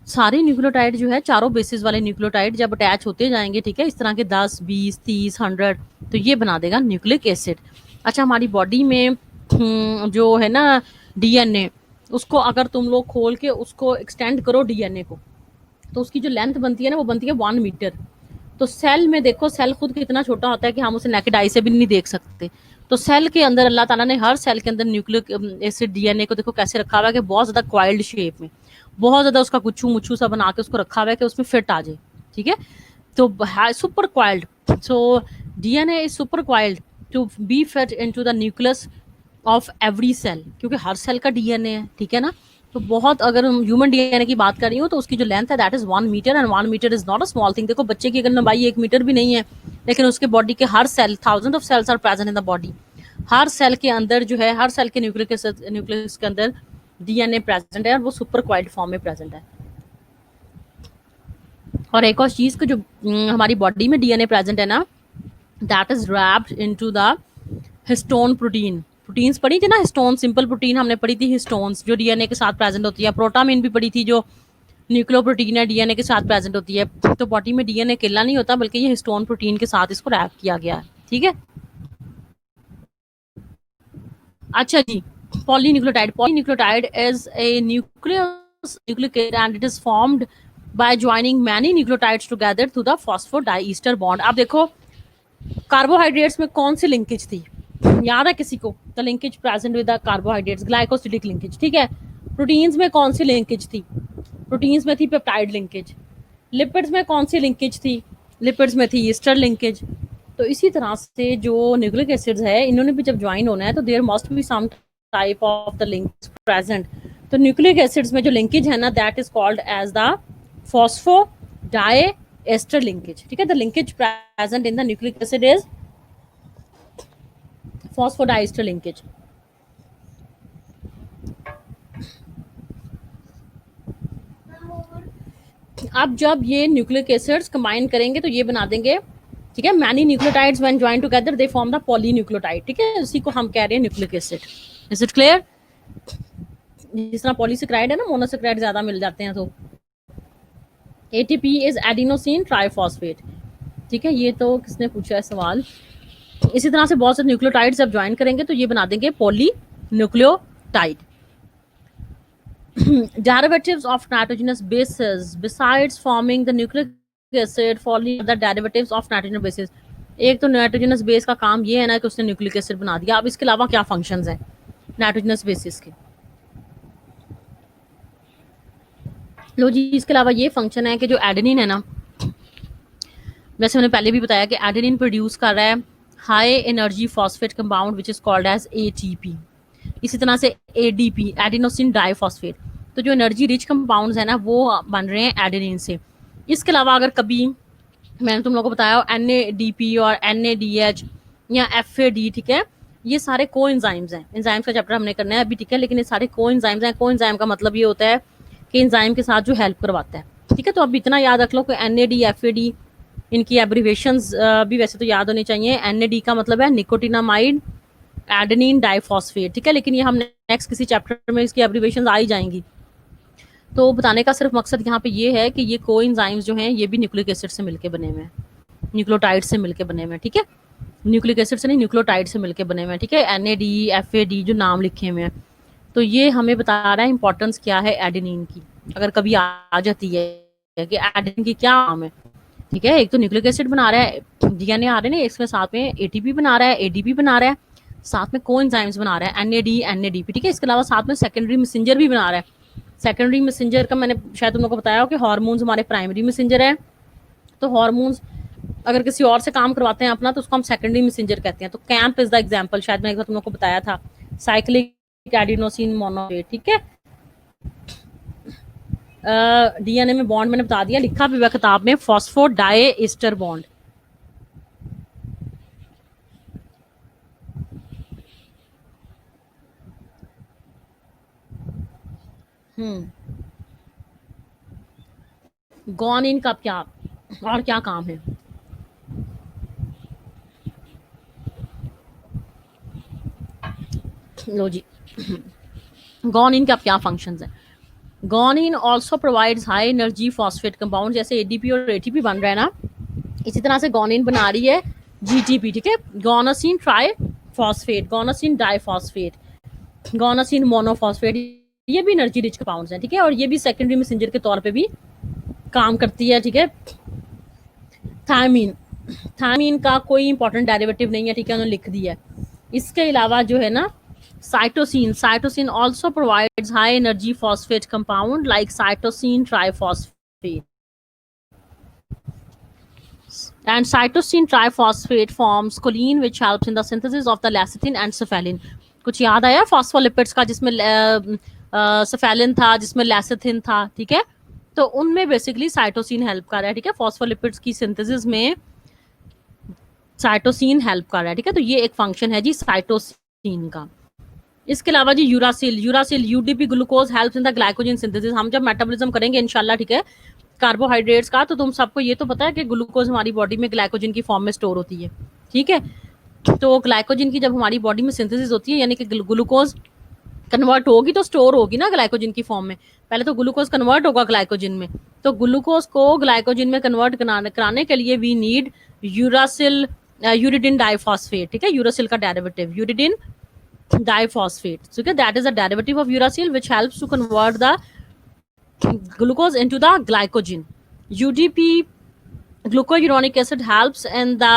सारे न्यूक्लियोटाइड जो है, चारों बेसिस वाले न्यूक्लियोटाइड जब अटैच होते जाएंगे, ठीक है, इस तरह के 10, 20, 30, 100, तो ये बना देगा न्यूक्लिक एसिड. अच्छा, हमारी बॉडी में जो है ना डीएनए, उसको अगर तुम लोग खोल के उसको एक्सटेंड करो डीएनए को, तो उसकी जो लेंथ बनती है ना वो बनती है 1 मीटर. तो सेल में देखो, सेल खुद कितना छोटा होता है कि हम उसे नेकेड आई से भी नहीं देख सकते. तो सेल के अंदर अल्लाह ताला ने हर सेल के अंदर न्यूक्लिक एसिड डीएनए को देखो कैसे रखा हुआ है कि बहुत ज्यादा क्वाइल्ड शेप में, बहुत ज्यादा उसका गुच्छू मुच्छू सा बना के उसको रखा हुआ है कि उसमें फिट आ जाए. ठीक है, तो super coiled. So DNA is super coiled to be fit into the nucleus of every cell, क्योंकि हर सेल का डीएनए है. ठीक है ना, तो बहुत, अगर हम ह्यूमन डीएनए की बात कर रही हूँ तो उसकी जो लेंथ है that is 1 metre, and 1 metre is not a small thing. देखो बच्चे की अगर लंबाई 1 मीटर भी नहीं है, लेकिन उसके बॉडी के हर cell, thousand of cells are present in the body. हर सेल के अंदर जो है, हर सेल के न्यूक्लियस के अंदर डीएनए प्रेजेंट है, और वो सुपर क्वाइल्ड फॉर्म में प्रेजेंट है. और एक और चीज को जो हमारी बॉडी में डीएनए प्रेजेंट है ना, that is wrapped into the histone protein. Proteins पढ़ी थी ना, हिस्टोन, सिंपल प्रोटीन हमने पढ़ी थी, हिस्टोन्स जो डीएनए के साथ प्रेजेंट होती है। प्रोटामीन भी पढ़ी थी जो न्यूक्लियोप्रोटीन है, डीएनए के साथ प्रेजेंट होती है। तो बॉडी में डीएनए अकेला नहीं होता, बल्कि ये हिस्टोन प्रोटीन के साथ इसको रैप किया गया है। ठीक है, अच्छा जी, polynucleotide. Polynucleotide is a nucleic and it is formed by joining many nucleotides together through the phosphodiester bond. आप देखो कार्बोहाइड्रेट्स में कौन सी लिंकेज थी, याद है किसी को? The linkage present with the carbohydrates, glycosidic linkage. ठीक है, प्रोटीन्स में कौन सी लिंकेज थी? प्रोटीन्स में थी पेप्टाइड लिंकेज। लिपिड्स में कौन सी लिंकेज थी? लिपिड्स में थी ईस्टर लिंकेज। तो इसी तरह से जो न्यूक्लिक एसिड्स है, इन्होंने भी जब ज्वाइन होना है तो there must be some type of the links present. तो न्यूक्लिक एसिड्स में जो लिंकेज है ना, that is called as the phosphodiester linkage. ठीक है, the linkage present in the nucleic acid is phosphodiester linkage. अब जब ये न्यूक्लिक एसिड्स कंबाइन करेंगे तो ये बना देंगे, ठीक है, many nucleotides when join together they form the polynucleotide. ठीक है, उसी को हम कह रहे हैं nucleic acid. Is it clear? जिस तरह पॉलीसेक्राइड है ना, मोनोसेक्राइड ज्यादा मिल जाते हैं तो एटीपी इज एडिनोसिन ट्राइफॉस्फेट। ठीक है, ये तो किसने पूछा है सवाल। इसी तरह से बहुत से न्यूक्लियोटाइड्स जब ज्वाइन करेंगे तो ये बना देंगे polynucleotide. Derivatives of nitrogenous bases besides forming the nucleic acid following the derivatives of nitrogenous bases। एक तो नाइट्रोजनस बेस का काम ये है ना कि उसने न्यूक्लिक एसिड बना दिया। अब इसके अलावा क्या फंक्शंस हैं नाइट्रोजनस बेसिस के? लो जी, इसके अलावा ये फंक्शन है कि जो एडेनिन है ना, वैसे मैंने पहले भी बताया कि एडेनिन प्रोड्यूस कर रहा है high energy phosphate compound which is called as ATP. इसी तरह से एडीपी, एडिनोसिन डाइफॉस्फेट। तो जो एनर्जी रिच कंपाउंड्स है ना, वो बन रहे हैं एडेनिन से। इसके अलावा अगर कभी मैंने तुम लोगों को बताया NADP और NADH या FAD, ठीक है, ये सारे को एंजाइम्स हैं। एंजाइम्स का चैप्टर हमने करना है अभी, ठीक है, लेकिन ये सारे को एंजाइम्स हैं। को एंजाइम का मतलब ये होता है कि एंजाइम के साथ जो हेल्प करवाता है। ठीक है, तो अब इतना याद रख लो कि NAD, FAD, इनकी एब्रीवेशंस भी वैसे तो याद होनी चाहिए। NAD का मतलब है निकोटिनामाइड एडेनिन डाइफॉस्फेट। ठीक है, लेकिन ये हम नेक्स्ट किसी चैप्टर में इसकी एब्रीवेशंस आ ही जाएंगी। तो बताने का सिर्फ मकसद यहाँ पे ये है कि ये कोएंजाइम्स जो हैं ये भी न्यूक्लिक एसिड से मिलके बने हुए हैं, न्यूक्लियोटाइड से मिलके बने हुए हैं। ठीक है, न्यूक्लिक एसिड से नहीं, न्यूक्लियोटाइड से मिलके बने हुए हैं। ठीक है, NAD, FAD जो नाम लिखे हुए हैं, तो ये हमें बता रहा है इंपॉर्टेंस क्या है एडेनिन की। अगर कभी आ जाती है कि एडेनिन की क्या नाम है, ठीक है, एक तो न्यूक्लिक एसिड बना रहा है, DNA आ रहे हैं, इसमें साथ में ATP बना रहा है, ADP बना रहा है, साथ में कोएंजाइम्स बना रहा है NAD, NADP। ठीक है, इसके अलावा साथ में सेकेंडरी मैसेंजर भी बना रहा है। सेकेंडरी मैसेंजर का मैंने शायद तुम लोग को बताया हो कि हार्मोन्स हमारे प्राइमरी मैसेंजर है। तो हार्मोन्स अगर किसी और से काम करवाते हैं अपना, तो उसको हम सेकेंडरी मैसेंजर कहते हैं। तो कैंप इज द एग्जांपल, शायद मैं एक बार तुम लोग को बताया था, साइक्लिक एडिनोसिन मोनोफेट। ठीक है, DNA में बॉन्ड मैंने बता दिया, लिखा भी हुआ किताब में, फॉस्फोडाइएस्टर बॉन्ड। गॉनिन का क्या और क्या काम है? लो जी, गॉनिन का क्या फंक्शंस है? Guanine also provides high energy phosphate compound. जैसे ADP और ATP बन रहा है ना, इसी तरह से गॉनिन बना रही है GTP। ठीक है, गॉनासिन ट्राइफॉस्फेट, गॉनासिन डाइफॉस्फेट, गॉनासिन मोनोफॉस्फेट, ये भी एनर्जी रिच कंपाउंड्स हैं। ठीक है, और ये भी सेकेंडरी मैसेंजर के तौर पे भी काम करती है। ठीक है, थायमीन, थायमीन का कोई इंपॉर्टेंट डेरिवेटिव नहीं है, ठीक है, उन्होंने लिख दिया है। इसके अलावा जो है ना cytosine, cytosine also provides high energy phosphate compound like cytosine triphosphate, and cytosine triphosphate forms choline which helps in the synthesis of the lecithin and cephalin। कुछ याद आया फॉस्फोलिपिड्स का, जिसमें सेफेलिन था, जिसमें लेसिथिन था। ठीक है, तो उनमें बेसिकली साइटोसिन हेल्प कर रहा है। ठीक है, फॉस्फोलिपिड्स की सिंथेसिस में साइटोसिन हेल्प कर रहा है। ठीक है, तो ये एक फंक्शन है जी साइटोसिन का। इसके अलावा जी uracil, uracil UDP glucose helps in the glycogen synthesis. हम जब मेटाबॉलिज्म करेंगे इंशाल्लाह, ठीक है, कार्बोहाइड्रेट्स का, तो तुम सबको ये तो पता है कि ग्लूकोज हमारी बॉडी में ग्लाइकोजन की फॉर्म में स्टोर होती है, ठीक है। तो ग्लाइकोजन की जब हमारी बॉडी में सिंथेसिस होती है, यानी कि ग्लूकोज कन्वर्ट होगी तो स्टोर होगी ना ग्लाइकोजन की फॉर्म में। पहले तो ग्लूकोज कन्वर्ट होगा ग्लाइकोजन में, तो ग्लूकोज को ग्लाइकोजन में कन्वर्ट कराने के लिए we need uracil uridine diphosphate, ठीक है, यूरासिल का डेरिवेटिव यूरिडिन डाइफॉस्फेट, ठीक है, that is a derivative of uracil which helps to convert the glucose into the glycogen. UDP, glucouronic acid, helps in the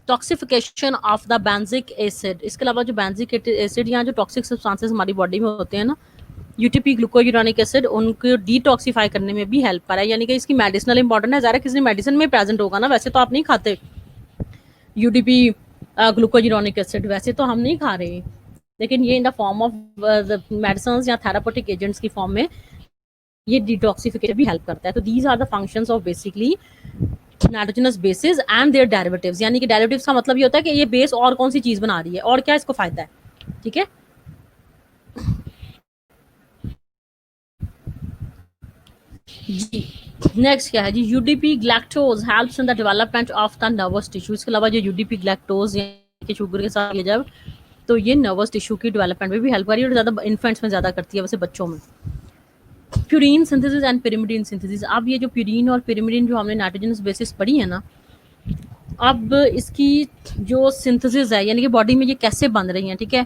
toxification of the benzoic acid. इसके अलावा जो बेंजिक acid या जो toxic substances हमारी body में होते हैं ना, यूटीपी ग्लूकोयूरानिक एसिड उनको डिटॉक्सिफाई करने में भी हेल्प कर रहा है, यानी कि इसकी मेडिसिनल इंपॉर्टेंट है। ज़रा किसी मेडिसिन में प्रेजेंट होगा ना, वैसे तो आप नहीं खाते यूटीपी ग्लूकोयूरानिक एसिड, वैसे तो हम नहीं खा रहे, लेकिन ये in the form of medicine या थेरापेटिक एजेंट्स की फॉर्म में ये डिटॉक्सिफिकेशन भी हेल्प करता है। तो these are the functions of basically nitrogenous bases and their derivatives, यानी कि डेरिवेटिव्स का मतलब ये होता है कि ये बेस और कौन सी चीज बना रही है और क्या इसको फायदा है, ठीक है। जी नेक्स्ट क्या है जी, UDP galactose helps in the development of the nervous tissue. इसके अलावा जो यूडीपी ग्लैक्टोज के शुगर के साथ ये जब, तो ये नर्वस टिश्यू की डेवलपमेंट में भी हेल्प कर रही है, और ज़्यादा इन्फेंट्स में ज़्यादा करती है, वैसे बच्चों में। Purine synthesis and pyrimidine synthesis. अब ये जो प्यूरीन और पिरिमिडीन जो हमने नाइट्रोजनस बेसिस पढ़ी है ना, अब इसकी जो सिंथेसिस है, यानी कि बॉडी में ये कैसे बन रही हैं, ठीक है।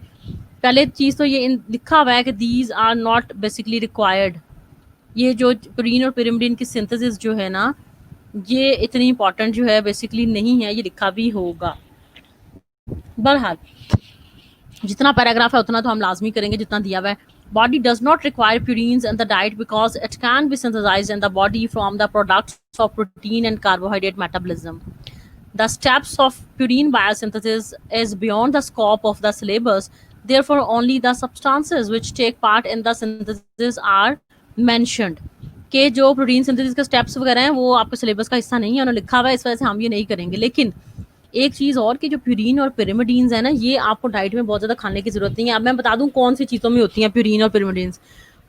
पहले चीज़ तो ये लिखा हुआ है कि these are not basically required. ये जो प्यूरीन और पिरिमिडीन की सिंथेसिस जो है ना, ये इतनी इंपॉर्टेंट जो है बेसिकली नहीं है, ये लिखा भी होगा। बहरहाल जितना पैराग्राफ है उतना तो हम लाजमी करेंगे जितना दिया हुआ है। Body does not require purines in the diet because it can be synthesized in the body from the products of protein and carbohydrate metabolism. The steps of purine biosynthesis is beyond the scope of the syllabus. Therefore, only the substances which take part in the synthesis are mentioned. कि जो protein synthesis के steps वगैरह हैं वो आपके syllabus का हिस्सा नहीं है, उन्होंने लिखा हुआ है, इस वजह से हम ये नहीं करेंगे। लेकिन एक चीज़ और कि जो प्यूरीन और पिरिमिडीन्स है ना, ये आपको डाइट में बहुत ज़्यादा खाने की ज़रूरत नहीं है। अब मैं बता दूं कौन सी चीज़ों में होती हैं प्यूरीन और पिरिमिडीन्स।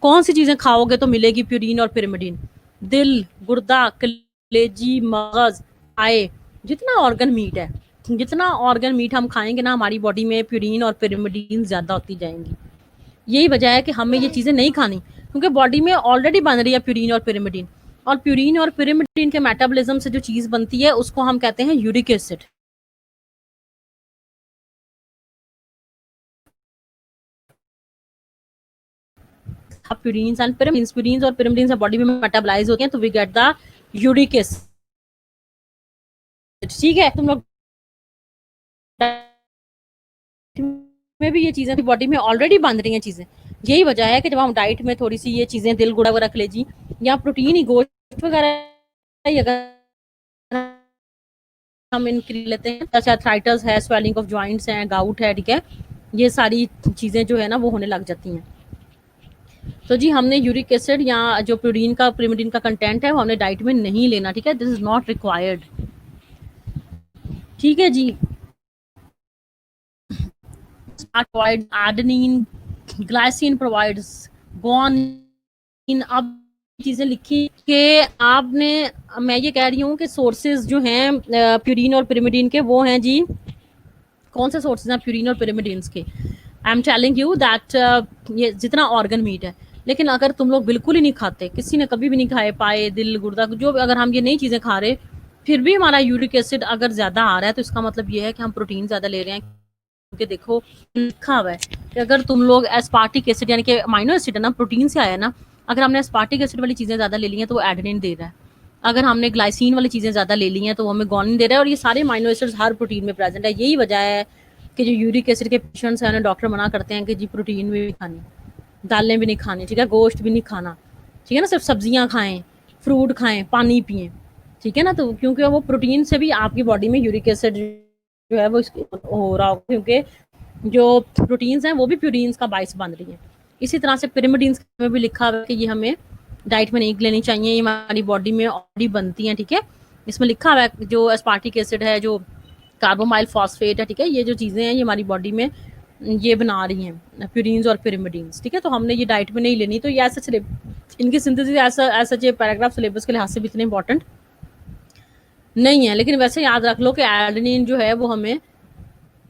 कौन सी चीज़ें खाओगे तो मिलेगी प्यूरीन और पिरिमिडीन? दिल, गुर्दा, कलेजी, मगज, आए, जितना ऑर्गन मीट है, जितना ऑर्गन मीट हम खाएंगे ना, हमारी बॉडी में प्यूरीन और पिरिमिडीन ज़्यादा होती जाएंगी। यही वजह है कि हमें ये चीज़ें नहीं खानी, क्योंकि बॉडी में ऑलरेडी बन रही है प्यूरीन और पिरिमिडीन। और प्यूरीन और पिरिमिडीन के मेटाबॉलिज्म से जो चीज़ बनती है उसको हम कहते हैं uric acid. Purines and pyrimidines, purines और पिरिमिडीन्स बॉडी में मेटाबोलाइज होते हैं, तो we get the uric acid, ठीक है। तुम लोग में भी ये चीजें बॉडी में ऑलरेडी बन रही हैं चीजें। यही वजह है कि जब हम डाइट में थोड़ी सी ये चीजें दिल गुड़ा वगैरह कलेजी या प्रोटीन ही गोश्त वगैरह अगर हम इंक्रीज लेते हैं, जैसे आर्थराइटिस है, स्वेलिंग ऑफ जॉइंट्स हैं, गाउट है, ठीक है, ये सारी चीजें जो है ना वो होने लग जाती हैं। तो जी हमने यूरिक एसिड या जो प्यूरीन का पिरिमिडीन का कंटेंट है वो हमने डाइट में नहीं लेना, ठीक है, दिस इज नॉट रिक्वायर्ड, ठीक है जी। Adenine, glycine provides guanine. अब चीजें लिखी कि आपने, मैं ये कह रही हूँ कि सोर्सेज जो हैं प्यूरीन और पिरिमिडीन के वो हैं जी, कौन से सोर्सेज हैं प्यूरीन और पिरिमिडीन्स के? I am telling you that ये जितना ऑर्गन मीट है। लेकिन अगर तुम लोग बिल्कुल ही नहीं खाते, किसी ने कभी भी नहीं खाए, पाए, दिल, गुर्दा, जो अगर हम ये नई चीज़ें खा रहे फिर भी हमारा यूरिक एसिड अगर ज़्यादा आ रहा है, तो इसका मतलब ये है कि हम प्रोटीन ज़्यादा ले रहे हैं। क्योंकि देखो लिखा हुआ है कि अगर तुम लोग एस्पार्टिक एसिड, यानी कि अमाइनो एसिड है ना, प्रोटीन से आया ना, अगर हमने एस्पार्टिक एसिड वाली चीज़ें ज़्यादा ले ली हैं तो वो एडेनिन दे रहा है। अगर हमने ग्लाइसिन वाली चीज़ें ज़्यादा ले ली हैं तो वो हमें गुआनिन दे रहा है। और ये सारे अमाइनो एसिड्स हर प्रोटीन में प्रेजेंट है। यही वजह है कि जो यूरिक एसिड के पेशेंट्स हैं, डॉक्टर मना करते हैं कि जी प्रोटीन भी खानी, दालें भी नहीं खानी, ठीक है, गोश्त भी नहीं खाना, ठीक है ना, सिर्फ सब्जियां खाएं, फ्रूट खाएं, पानी पिएं, ठीक है ना। तो क्योंकि वो प्रोटीन से भी आपकी बॉडी में यूरिक एसिड जो है वो हो रहा हो, क्योंकि जो प्रोटीन्स हैं वो भी प्यूरीन्स का बाइस बन रही हैं। इसी तरह से पिरिमिडीन्स में भी लिखा हुआ है कि ये हमें डाइट में नहीं लेनी चाहिए, ये हमारी बॉडी में ऑलरेडी बनती हैं, ठीक है। इसमें लिखा हुआ है जो एस्पार्टिक एसिड है, जो कार्बोमाइल फॉस्फेट है, ठीक है, ये जो चीज़ें हैं ये हमारी बॉडी में ये बना रही हैं प्यूरीन्स और पिरिमिडीन्स, ठीक है। तो हमने ये डाइट में नहीं लेनी। तो ये ऐसे इनकी सिंथेसिस ऐसा ये पैराग्राफ सिलेबस के लिहाज से भी इतने इंपॉर्टेंट नहीं है, लेकिन वैसे याद रख लो कि एडेनिन जो है वो हमें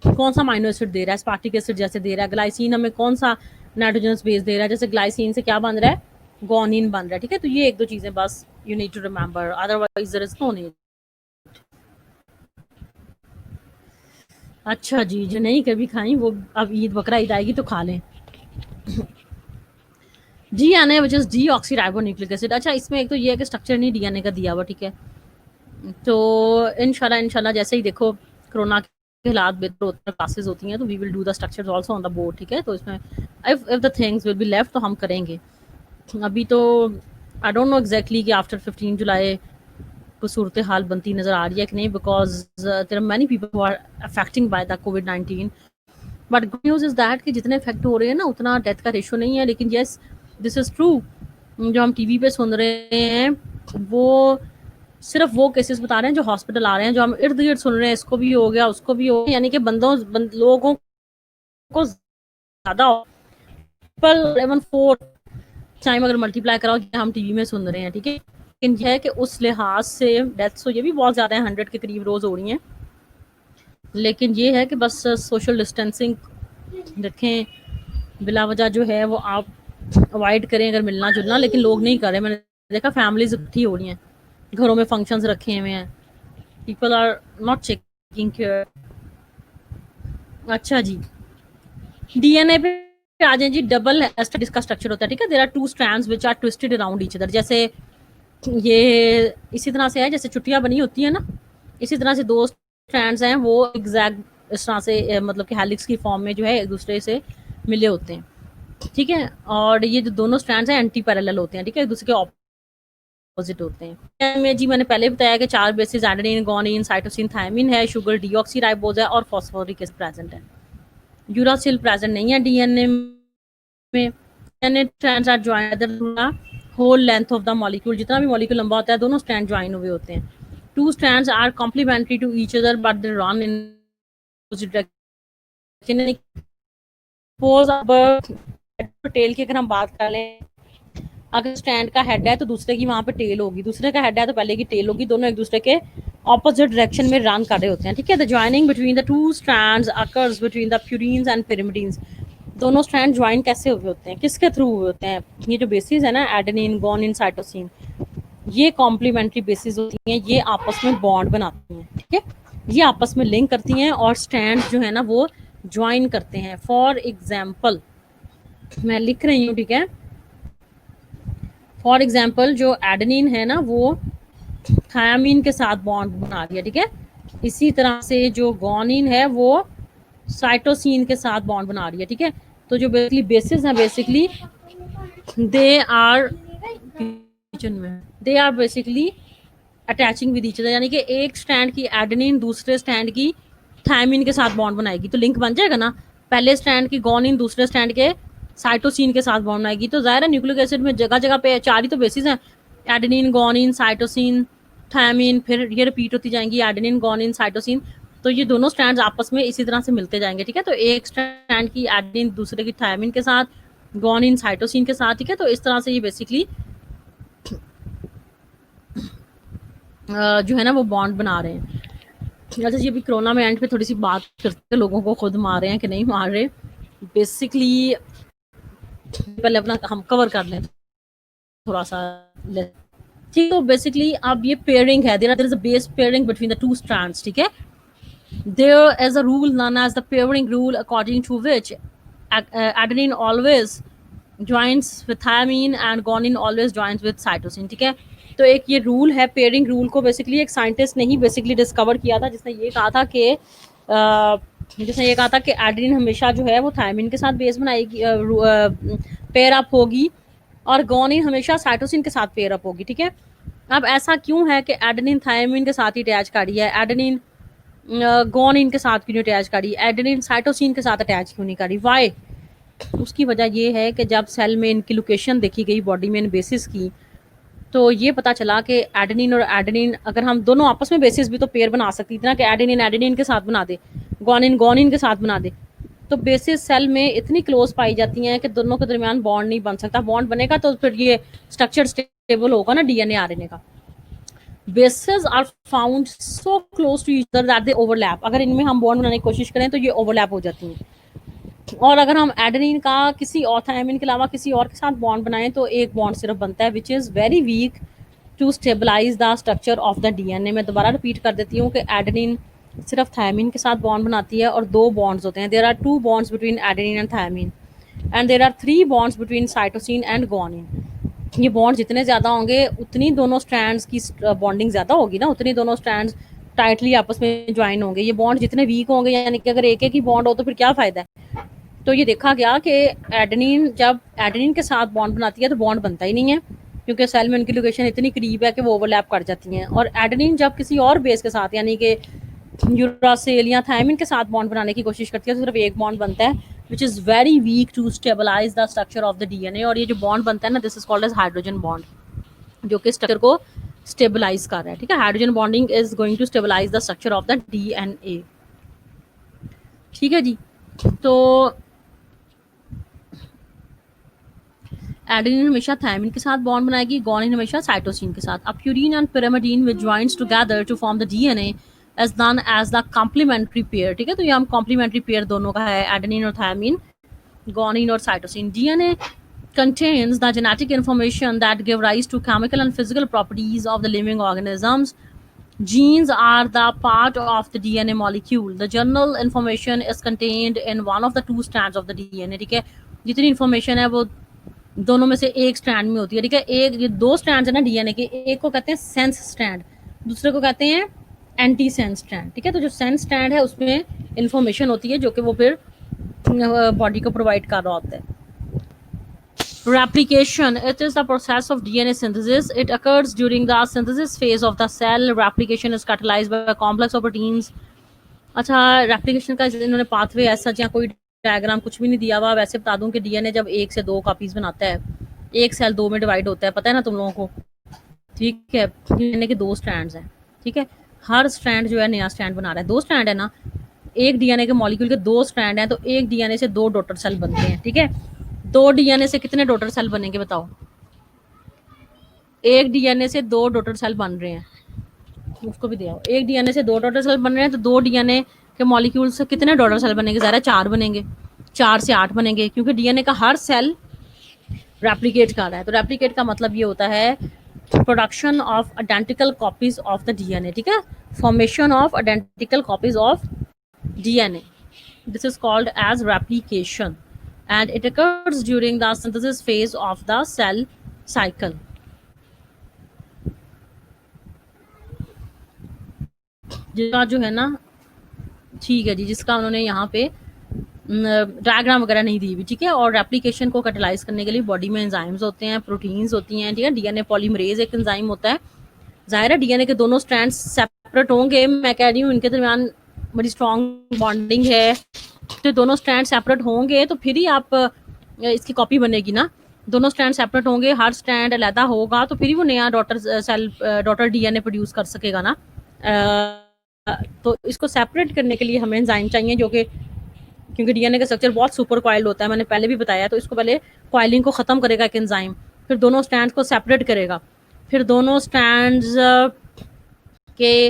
कौन सा अमीनो एसिड दे रहा है, एस्पार्टिक एसिड जैसे दे रहा है, ग्लाइसिन हमें कौन सा नाइट्रोजनस बेस दे रहा है, जैसे ग्लाइसिन से क्या बन रहा है, गोनिन बन रहा है, ठीक है। तो ये एक दो चीजें बस you need to remember, otherwise there is no need. अच्छा जी, जो नहीं कभी खाई वो अब ईद बकरा ईद आएगी तो खा लें। DNA which is deoxyribonucleic acid. अच्छा, इसमें एक तो ये है कि स्ट्रक्चर नहीं डीएनए का दिया हुआ, ठीक है। तो इंशाल्लाह जैसे ही देखो कोरोना के हालात बेहतर होते हैं, क्लासेस होती हैं, तो we will do the structures also on the board, ठीक है। तो इसमें if the things will be left तो हम करेंगे। अभी तो आई डोंट नो एग्जैक्टली कि आफ्टर 15 जुलाई को सूरत हाल बनती नज़र आ रही है कि नहीं, because there are many people who are affecting by the कोविड-19, but good news is that कि जितने इफेक्ट हो रहे हैं ना उतना डेथ का रेशो नहीं है। लेकिन येस, दिस इज़ ट्रू, जो हम टीवी पे सुन रहे हैं वो सिर्फ वो केसेस बता रहे हैं जो हॉस्पिटल आ रहे हैं, जो हम इर्द गिर्द सुन रहे हैं इसको भी हो गया उसको भी हो गया, यानी कि लोगों को ज़्यादा पर 4 टाइम अगर मल्टीप्लाई कराओ हम टीवी में सुन रहे हैं, ठीक है। लेकिन यह है कि उस लिहाज से डेथ्स तो ये भी बहुत ज़्यादा है, 100 के करीब रोज़ हो रही हैं। लेकिन ये है कि बस सोशल डिस्टेंसिंग रखें, बिला वजह जो है वो आप अवॉइड करें अगर मिलना जुलना, लेकिन लोग नहीं कर रहे। मैंने देखा फैमिलीज इकट्ठी हो रही हैं, घरों में फंक्शंस रखे हुए हैं, people are not checking care. अच्छा जी, डीएनए पे आ जाए जी। डबल एस्टेड इसका स्ट्रक्चर होता है, ठीक है। There are 2 strands which are twisted around each other. जैसे ये इसी तरह से है जैसे चुट्टियां बनी होती है ना, इसी तरह से 2 स्ट्रैंड्स हैं वो एग्जैक्ट इस तरह से मतलब कि हेलिक्स की फॉर्म में जो है एक दूसरे से मिले होते हैं, ठीक है। और ये जो दोनों स्ट्रैंड्स हैं एंटी पैरेलल होते हैं, ठीक है, एक दूसरे के ऑपोजिट होते हैं। में जी मैंने पहले बताया कि 4 bases adenine, guanine, cytosine, thymine है, शुगर डीऑक्सीराइबोज है और फॉस्फोरिक एसिड प्रेजेंट है। यूरासिल प्रेजेंट नहीं है डीएनए में। DNA strands are joined through the whole length of the molecule, जितना भी मॉलिक्यूल लंबा होता है दोनों स्ट्रैंड ज्वाइन हुए होते हैं। 2 strands are complementary to each other but they run in opposite direction. Suppose अब टेल की अगर हम बात कर लें, अगर स्टैंड का हेड है तो दूसरे की वहां पे टेल होगी, दूसरे का हेड है तो पहले की टेल होगी, दोनों एक दूसरे के ऑपोजिट डायरेक्शन में रन कर रहे होते हैं, ठीक है। The joining between the 2 strands occurs between the purines and pyrimidines. दोनों स्ट्रैंड ज्वाइन कैसे हुए होते हैं, किसके थ्रू हुए होते हैं? ये जो बेसिस है ना, एडेनिन, गुआनिन, साइटोसिन, ये कॉम्प्लीमेंट्री बेसिस होती हैं, ये आपस में बॉन्ड बनाती हैं, ठीक है। ये आपस में लिंक करती हैं और स्ट्रैंड जो है ना वो ज्वाइन करते हैं। फॉर एग्जाम्पल मैं लिख रही हूँ, ठीक है। फॉर एग्जाम्पल जो एडेनिन है ना वो थायामीन के साथ बॉन्ड बना रही है, ठीक है। इसी तरह से जो गुआनिन है वो साइटोसिन के साथ बॉन्ड बना रही है, ठीक है। तो जो बेसिकली बेसिस है, basically they are basically attaching with each other, यानी कि एक स्टैंड की एडेनिन दूसरे स्टैंड की थायमिन के साथ बॉन्ड बनाएगी तो लिंक बन जाएगा ना। पहले स्टैंड की गुआनिन दूसरे स्टैंड के साइटोसिन के साथ बॉन्ड बनाएगी, तो जाहिर है न्यूक्लिक एसिड में जगह जगह पे 4 ही तो बेसिस हैं, एडेनिन, गुआनिन, साइटोसिन, थायमिन, फिर ये रिपीट होती जाएंगी एडेनिन, गुआनिन, साइटोसिन। तो ये दोनों स्ट्रैंड्स आपस में इसी तरह से मिलते जाएंगे, ठीक है। तो एक स्ट्रैंड की एडेनिन दूसरे की थायमिन के साथ, गुआनिन साइटोसिन के साथ, ठीक है। तो इस तरह से ये बेसिकली जो है ना वो बॉन्ड बना रहे हैं। अच्छा जी, अभी कोरोना में एंड पे थोड़ी सी बात करते हैं, लोगों को खुद मार रहे हैं कि नहीं मार रहे। बेसिकली पहले अपना हम कवर कर लें थोड़ा सा, ठीक। तो बेसिकली अब ये पेयरिंग है, there is a base pairing between the 2 strands, ठीक है। There is a rule known as the pairing rule according to which adenine always joins with thymine and guanine always joins with cytosine, ठीक है। तो एक ये rule है, pairing rule को basically एक साइंटिस्ट ने ही बेसिकली डिस्कवर किया था, जिसने ये कहा था कि एडेनिन हमेशा जो है वो थायमिन के साथ बेस बनाएगी, पेयर अप होगी, और गुआनिन हमेशा साइटोसिन के साथ पेयर अप होगी, ठीक है। अब ऐसा क्यों है कि एडेनिन थायमिन के साथ ही अटैच कर रही है, एडेनिन गुआनिन के साथ क्यों नहीं अटैच कर रही, एडेनिन साइटोसिन के साथ अटैच क्यों नहीं कर रही, वाई? उसकी वजह ये है कि जब सेल में इनकी लोकेशन देखी गई बॉडी में इन बेसिस की, तो ये पता चला कि एडेनिन और एडेनिन अगर हम दोनों आपस में बेसिस भी तो पेयर बना सकती थी ना, कि एडेनिन एडेनिन के साथ बना दे, गुआनिन गुआनिन के साथ बना दे, तो बेसिस सेल में इतनी क्लोज पाई जाती हैं कि दोनों के दरमियान बॉन्ड नहीं बन सकता। बॉन्ड बनेगा तो फिर ये स्ट्रक्चर स्टेबल होगा ना डीएनए आरएनए का। Bases are found so close to each other that they overlap. अगर इनमें हम बॉन्ड बनाने की कोशिश करें तो ये ओवरलैप हो जाती हैं। और अगर हम एडेनिन का किसी और थायमिन के अलावा किसी और के साथ बॉन्ड बनाएं तो एक बॉन्ड सिर्फ बनता है, which is very weak to stabilise the structure of the DNA. मैं दोबारा रिपीट कर देती हूँ कि एडेनिन सिर्फ थायमिन के साथ बॉन्ड बनाती है और 2 बॉन्ड्स होते हैं। There are 2 bonds between adenine and thymine and there are 3 bonds between cytosine and guanine. ये बॉन्ड जितने ज़्यादा होंगे उतनी दोनों स्ट्रैंड्स की बॉन्डिंग ज़्यादा होगी ना, उतनी दोनों स्ट्रैंड्स टाइटली आपस में ज्वाइन होंगे। ये बॉन्ड जितने वीक होंगे, यानी कि अगर एक एक ही बॉन्ड हो तो फिर क्या फ़ायदा है। तो ये देखा गया कि एडेनिन जब एडेनिन के साथ बॉन्ड बनाती है तो बॉन्ड बनता ही नहीं है, क्योंकि सेल में उनकी लोकेशन इतनी करीब है कि वो ओवरलैप कर जाती हैं। और एडेनिन जब किसी और बेस के साथ यानी कि यूरासिल या थायमिन के साथ बॉन्ड बनाने की कोशिश करती है तो सिर्फ एक बॉन्ड बनता है, which is very weak to stabilise the structure of the DNA. और ये जो बॉन्ड बनता है ना, this is called as hydrogen bond, जो कि स्ट्रक्चर को स्टेबलाइज कर रहा है। ठीक है, hydrogen bonding is going to stabilise the structure of the DNA. ठीक है जी। तो एडेनिन हमेशा थायमिन के साथ बॉन्ड बनाएगी, गुआनिन हमेशा साइटोसिन के साथ। अब purine and pyrimidine which joints together to form the DNA as known as the complementary pair. ठीक है, तो ये हम कॉम्प्लीमेंट्री पेयर दोनों का है, एडेनिन और थायमिन, गुआनिन और cytosine. DNA contains the genetic information that give rise to chemical and physical properties of the living organisms. Genes are the part of the DNA molecule. The general information is contained in one of the 2 strands of the DNA. ठीक है, जितनी information है वो दोनों में से एक strand में होती है। ठीक है, एक ये 2 स्ट्रैंड्स है ना डीएनए के, एक को कहते हैं सेंस स्ट्रैंड, दूसरे को कहते हैं एंटी सेंस स्ट्रैंड। ठीक है, तो जो सेंस स्ट्रैंड है उसमें इंफॉर्मेशन होती है जो कि वो फिर बॉडी को प्रोवाइड कर रहा होता है। Replication, it is the process of DNA synthesis. It occurs during the synthesis phase of the cell. Replication is catalyzed by a complex of proteins. अच्छा, रेप्लिकेशन का इन्होंने पाथवे ऐसा या कोई डायग्राम कुछ भी नहीं दिया हुआ। वैसे बता दूं कि डीएनए जब 1 से 2 कॉपीज बनाता है, एक सेल 2 में डिवाइड होता है, पता है ना तुम लोगों को। ठीक है, डीएनए के 2 स्ट्रैंड्स हैं। ठीक है, हर स्ट्रैंड जो है नया स्ट्रैंड बना रहा है। 2 स्ट्रैंड है ना, एक डीएनए के मॉलिक्यूल के 2 स्ट्रैंड हैं, तो एक डीएनए से 2 डॉटर सेल बनते हैं। ठीक है, 2 डीएनए से कितने डॉटर सेल बनेंगे बताओ? एक डीएनए से 2 डॉटर सेल बन रहे हैं, उसको भी दिया। एक डीएनए से 2 डॉटर सेल बन रहे हैं, तो 2 डीएनए के मॉलिक्यूल से कितने डॉटर सेल बनेंगे? ज़रा 4 बनेंगे, 4 से 8 बनेंगे, क्योंकि डीएनए का हर सेल रेप्लिकेट कर रहा है। तो रेप्लिकेट का मतलब ये होता है production of identical copies of the DNA. ठीक है, formation of identical copies of DNA, this is called as replication and it occurs during the synthesis phase of the cell cycle. जिसका जो है ना, ठीक है जी, जिसका उन्होंने यहाँ पे डायग्राम वगैरह नहीं दी हुई। ठीक है, और रेप्लिकेशन को कैटलाइज करने के लिए बॉडी में एंजाइम्स होते हैं, प्रोटीन्स होती हैं। ठीक है, डीएनए पॉलीमरेज एक एंजाइम होता है। जाहिर है डीएनए के दोनों स्ट्रैंड्स सेपरेट होंगे, मैं कह रही हूँ इनके दरमियान बड़ी स्ट्रॉन्ग बॉन्डिंग है, तो दोनों स्ट्रैंड सेपरेट होंगे तो फिर ही आप इसकी कॉपी बनेगी ना। दोनों स्ट्रैंड सेपरेट होंगे, हर स्ट्रैंड अलग होगा, तो फिर ही वो नया डॉटर डीएनए प्रोड्यूस कर सकेगा ना। तो इसको सेपरेट करने के लिए हमें एंजाइम चाहिए, जो कि क्योंकि डीएनए का स्ट्रक्चर बहुत सुपर कॉइल्ड होता है, मैंने पहले भी बताया। तो इसको पहले कॉइलिंग को ख़त्म करेगा एक एंजाइम, फिर दोनों स्ट्रैंड्स को सेपरेट करेगा, फिर दोनों स्ट्रैंड्स के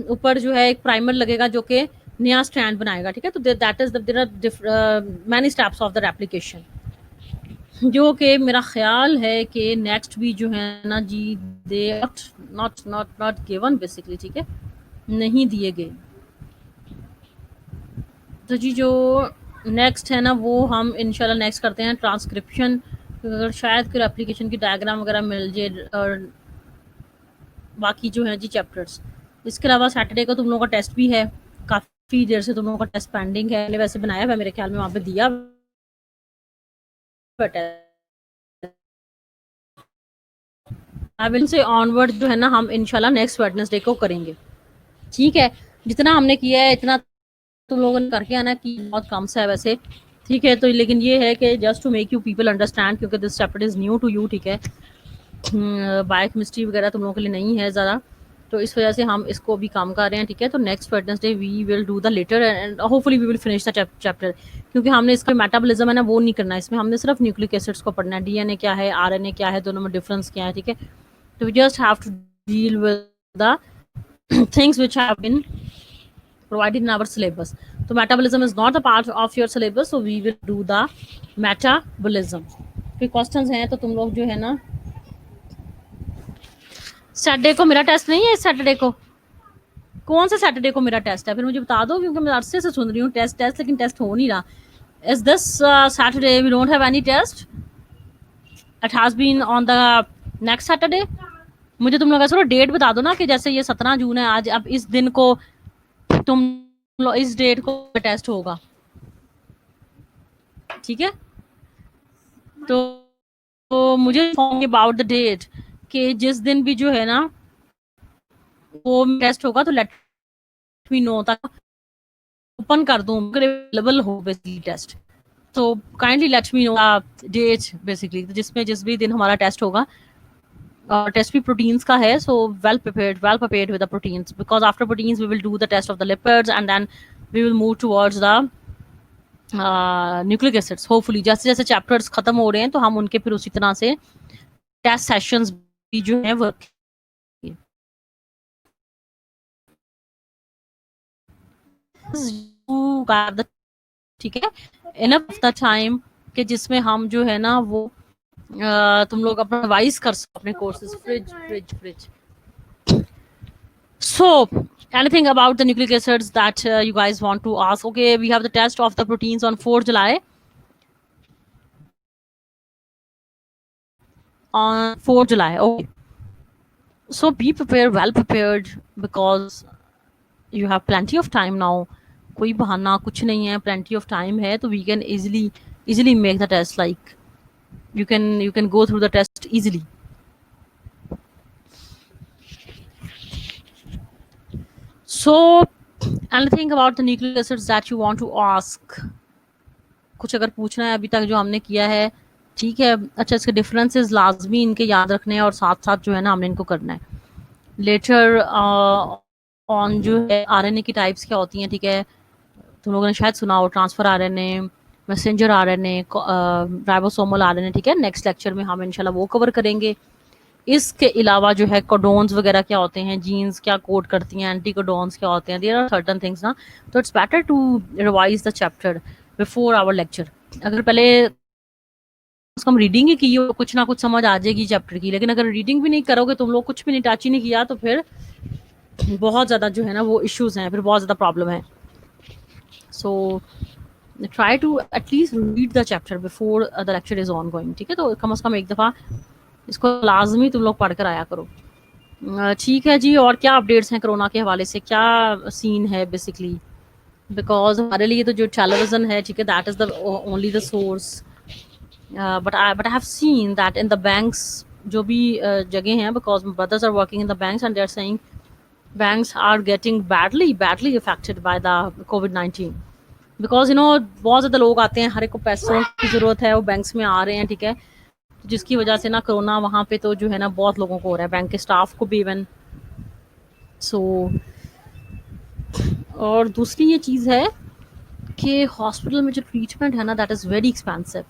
ऊपर जो है एक प्राइमर लगेगा जो कि नया स्ट्रैंड बनाएगा। ठीक है, तो that is there are many steps of the replication, जो कि मेरा ख्याल है कि नेक्स्ट भी जो है ना जी, दे नॉट गिवन बेसिकली। ठीक है, नहीं दिए गए। तो जी जो नेक्स्ट है ना वो हम इंशाल्लाह नेक्स्ट करते हैं ट्रांसक्रिप्शन। अगर शायद कोई एप्लीकेशन की डायग्राम वगैरह मिल जाए, और बाकी जो है जी चैप्टर्स। इसके अलावा सैटरडे को तुम लोगों का टेस्ट भी है, काफ़ी देर से तुम लोगों का टेस्ट पेंडिंग है। मैंने वैसे बनाया हुआ, मेरे ख्याल में वहाँ पे दिया, बट अब से ऑनवर्ड जो है ना हम इंशाल्लाह नेक्स्ट वेडनेसडे को करेंगे। ठीक है, जितना हमने किया है इतना तुम लोगों ने करके आना, कि बहुत कम सा है वैसे। ठीक है, तो लेकिन ये है कि just to make you people understand, क्योंकि this chapter is new to you. ठीक है, बायोकेमिस्ट्री वगैरह तुम लोगों के लिए नहीं है ज़्यादा, तो इस वजह से हम इसको भी काम कर रहे हैं, ठीक है। तो next Wednesday we will do the latter and hopefully we will finish the chapter, क्योंकि हमने इसका मेटाबॉलिज्म है ना वो नहीं करना है, इसमें हमने सिर्फ न्यूक्लिक एसिड्स को पढ़ना है, डीएनए क्या है, आरएनए क्या है, दोनों में डिफरेंस क्या है, ठीक है। तो we just have to deal with the things which have been provided in our syllabus. So metabolism is not a part of your syllabus, so we will do the metabolism. कोई questions हैं तो तुम लोग जो है ना, Saturday को मेरा टेस्ट नहीं है, इस सैटरडे को कौन सा सैटरडे को मेरा टेस्ट है, फिर मुझे बता दो, क्योंकि मैं अरसे से सुन रही हूँ टेस्ट टेस्ट, लेकिन टेस्ट हो नहीं रहा. Is this Saturday we don't have any test, it has been on the next Saturday. मुझे तुम लोग ऐसा डेट बता दो ना, कि जैसे ये 17 जून है आज, अब इस दिन को तुम इस डेट को टेस्ट होगा, ठीक है. तो मुझे अबाउट द डेट कि जिस दिन भी जो है ना वो टेस्ट होगा, तो लेट मी नो, तक ओपन कर दूं अवेलेबल हो बेसिकली टेस्ट. तो kindly let me know date basically, जिसमें जिस भी दिन हमारा टेस्ट होगा. और टेस्ट भी प्रोटीन्स का है, so well prepared with the proteins, because after proteins we will do the test of the lipids and then we will move towards the nucleic acids. Hopefully जैसे जैसे चैप्टर्स खत्म हो रहे हैं तो हम उनके फिर उसी तरह से टेस्ट सेशंस भी जो है वो, ठीक है, इनफ द टाइम कि जिसमें हम जो है ना वो तुम लोग अपना रिवाइज कर सको अपने courses. Fridge. So anything about the nucleic acids that you guys want to ask? Okay, we have the test of the proteins on 4th July. On 4th July, okay. So be prepared, well prepared, because you have plenty of time now. कोई बहाना कुछ नहीं है, plenty of time है, तो we can easily make the test. Like you can go through the test easily. So anything about the nucleic acids that you want to ask? कुछ अगर पूछना है अभी तक जो हमने किया है, ठीक है. अच्छा, इसके डिफरेंसेस लाजमी इनके याद रखने हैं, और साथ साथ जो है ना हमने इनको करना है. लेटर ऑन जो है आरएनए की टाइप्स क्या होती हैं, ठीक है. तुम लोगों ने शायद सुना हो transfer RNA, messenger RNA, ribosomal RNA, ठीक है. नेक्स्ट लेक्चर में हम इंशाल्लाह वो कवर करेंगे. इसके अलावा जो है कोडोन्स वगैरह क्या होते हैं, जीन्स क्या कोड करती हैं, एंटी कोडोन्स क्या होते हैं, देयर आर सर्टेन थिंग्स ना. तो it's better to revise the chapter before our lecture. अगर पहले हम रीडिंग ही की हो, कुछ ना कुछ समझ आ जाएगी चैप्टर की. लेकिन अगर रीडिंग भी नहीं करोगे तुम लोग, कुछ भी नहीं टच ही नहीं किया, तो फिर बहुत ज़्यादा जो है ना वो इश्यूज हैं, फिर बहुत ज़्यादा प्रॉब्लम है. So try to at least read the chapter before the lecture is on going, ठीक है. तो कम से कम एक दफ़ा इसको लाजमी तुम लोग पढ़ कर आया करो, ठीक है जी. और क्या अपडेट्स हैं कोरोना के हवाले से, क्या सीन है बेसिकली, बिकॉज हमारे लिए तो जो टेलीविज़न है, ठीक है, that is the only the source. But I have seen that in the banks जो भी जगह हैं, because brothers are working in the banks and they are saying banks are getting badly affected by the कोविड-19, because you know बहुत ज़्यादा लोग आते हैं, हर एक को पैसों की ज़रूरत है, वो बैंक्स में आ रहे हैं, ठीक है. जिसकी वजह से ना कोरोना वहाँ पे तो जो है ना बहुत लोगों को हो रहा है, बैंक के स्टाफ को भी इवन. सो और दूसरी ये चीज़ है कि हॉस्पिटल में जो ट्रीटमेंट है ना, दैट इज़ वेरी एक्सपेंसिव.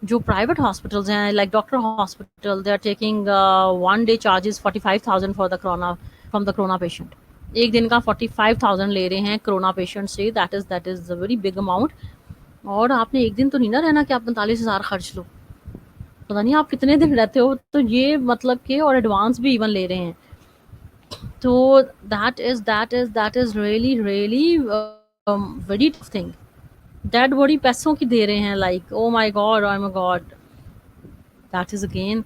जो प्राइवेट हॉस्पिटल्स हैं like doctor hospital, they are taking 1 day charges 45,000 for the corona, from the corona patient. एक दिन का 45,000 ले रहे हैं कोरोना पेशेंट से. That is a very big amount. और आपने एक दिन तो नहीं ना रहना कि आप 45,000 खर्च लो, पता नहीं आप कितने दिन रहते हो. तो ये मतलब कि और एडवांस भी इवन ले रहे हैं. तो that is really very tough thing. Dead body पैसों की दे रहे हैं, like oh my God. That is again,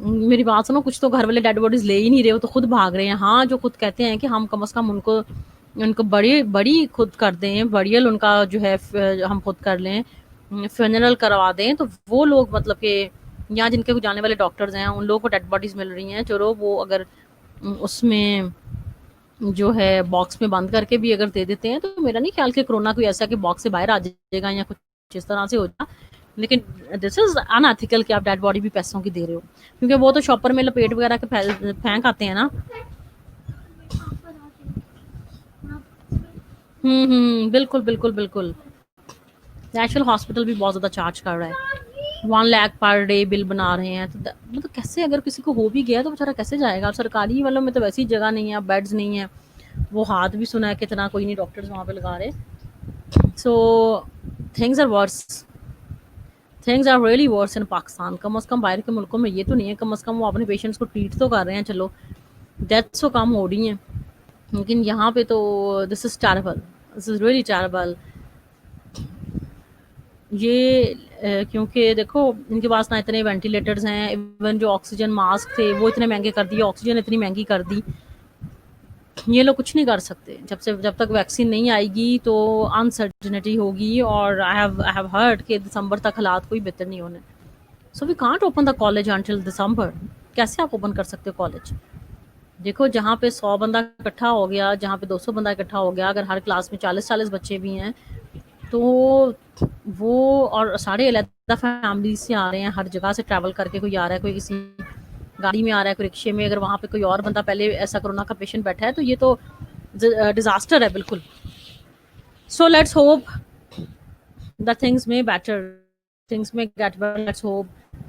मेरी बात सुनो, कुछ तो घर वाले डेड बॉडीज ले ही नहीं रहे हो, तो खुद भाग रहे हैं. हाँ, जो खुद कहते हैं कि हम कम से कम उनको बड़ी खुद कर दें, बरियल उनका जो है हम खुद कर लें, फ्यूनरल करवा दें, तो वो लोग मतलब कि यहाँ जिनके जाने वाले डॉक्टर्स हैं उन लोगों को डेड बॉडीज मिल रही हैं. चलो वो अगर उसमें जो है बॉक्स में बंद करके भी अगर दे देते हैं, तो मेरा नहीं ख्याल कि कोरोना कोई ऐसा कि बॉक्स से बाहर आ जाएगा या कुछ इस तरह से हो जाए. लेकिन दिस इज अनएथिकल कि आप डेड बॉडी भी पैसों की दे रहे हो, क्योंकि वो तो शॉपर में लपेट वगैरह के फेंक आते हैं ना. बिल्कुल, बिल्कुल, बिल्कुल। नेशनल हॉस्पिटल भी बहुत ज़्यादा चार्ज कर रहा है। 1 लाख पर डे बिल बना रहे हैं, तो मतलब कैसे, अगर किसी को हो भी गया तो बेचारा कैसे जाएगा? सरकारी वालों में तो वैसे ही जगह नहीं है, बेड्स नहीं है। वो हाथ भी सुना है कितना, कोई नहीं डॉक्टर्स वहाँ पे लगा रहे। So things are worse, things are really worse in Pakistan. कम से कम बाहर के मुल्कों में ये तो नहीं है, कम से कम वो अपने पेशेंट्स को ट्रीट तो कर रहे हैं, चलो डेथ्स तो कम हो रही हैं। लेकिन यहाँ पे तो this is terrible, this is really terrible. ये क्योंकि देखो इनके पास ना इतने वेंटिलेटर्स हैं, इवन जो ऑक्सीजन मास्क थे वो इतने महंगे कर दिए, ऑक्सीजन इतनी महंगी कर दी। ये लोग कुछ नहीं कर सकते जब तक वैक्सीन नहीं आएगी, तो अनसर्टेनिटी होगी। और आई हैव हर्ड कि दिसंबर तक हालात कोई बेहतर नहीं होने। So we can't open the college until December. कैसे आप ओपन कर सकते हो कॉलेज? देखो जहाँ पे 100 बंदा इकट्ठा हो गया, जहाँ पे 200 बंदा इकट्ठा हो गया, अगर हर क्लास में 40-40 बच्चे भी हैं, तो वो, और सारे अलग फैमिली से आ रहे हैं, हर जगह से ट्रैवल करके कोई आ रहा है, कोई किसी गाड़ी में आ रहा है, कोई रिक्शे में। अगर वहाँ पे कोई और बंदा पहले ऐसा कोरोना का पेशेंट बैठा है, तो ये तो डिजास्टर है बिल्कुल। So let's hope the things में बेटर, थिंग्स में get better, let's hope.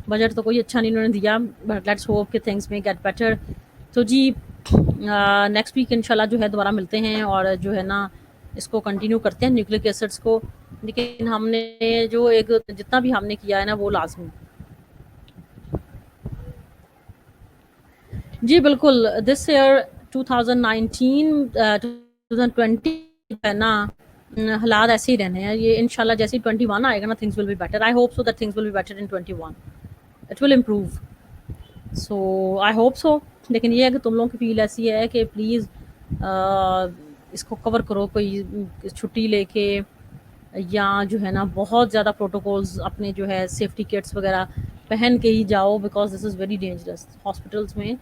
Budget तो कोई अच्छा नहीं उन्होंने दिया, बट लेट्स होप कि थिंग्स में गेट बेटर। तो जी नेक्स्ट वीक इंशाल्लाह जो है दोबारा मिलते हैं, और जो है ना इसको कंटिन्यू करते हैं न्यूक्लिक एसिड्स को। लेकिन हमने जो एक जितना भी हमने किया है ना वो लाजमी। जी बिल्कुल, दिस ईयर 2019 2020 है ना, हालात ऐसे ही रहने हैं। ये इंशाल्लाह जैसे ही 21 आएगा ना, things will be better. I hope so that things will be better in 21, it will improve. So I hope so. लेकिन ये है कि तुम लोगों की फील ऐसी है कि प्लीज़ इसको कवर करो, कोई छुट्टी लेके, या जो है ना बहुत ज़्यादा प्रोटोकॉल्स अपने जो है सेफ्टी किट्स वगैरह पहन के ही जाओ, because this is very dangerous. Hospitals में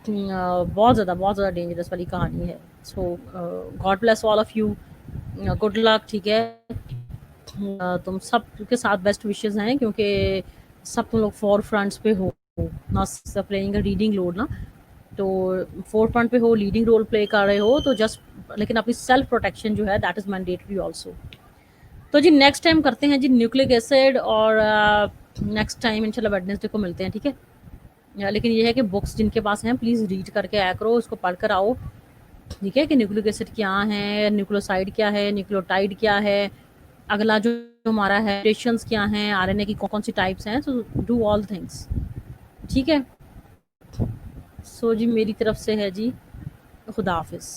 बहुत ज़्यादा डेंजरस वाली कहानी है। So God bless all of you, good luck, ठीक है। तुम सब के साथ बेस्ट विशेस हैं, क्योंकि सब तुम लोग फोर फ्रंट्स पे हो, ना प्लेइंग रीडिंग रोल ना, तो फोर फ्रंट पे हो, लीडिंग रोल प्ले कर रहे हो, तो जस्ट लेकिन अपनी सेल्फ प्रोटेक्शन जो है दैट इज़ मैंडेटरी ऑल्सो। तो जी नेक्स्ट टाइम करते हैं जी न्यूक्लिक एसिड, और नेक्स्ट टाइम इंशाल्लाह वेडनेसडे को मिलते हैं, ठीक है। लेकिन ये है कि बुक्स जिनके पास हैं प्लीज़ रीड करके आया करो, इसको पढ़ कर आओ, ठीक है, कि न्यूक्लिक एसिड क्या है, न्यूक्लियोसाइड क्या है, न्यूक्लियोटाइड क्या है, अगला जो हमारा है रेशंस क्या हैं, आरएनए की कौन कौन सी टाइप्स हैं। सो डू ऑल थिंग्स, ठीक है। सो जी मेरी तरफ से है जी, खुदा हाफिज़।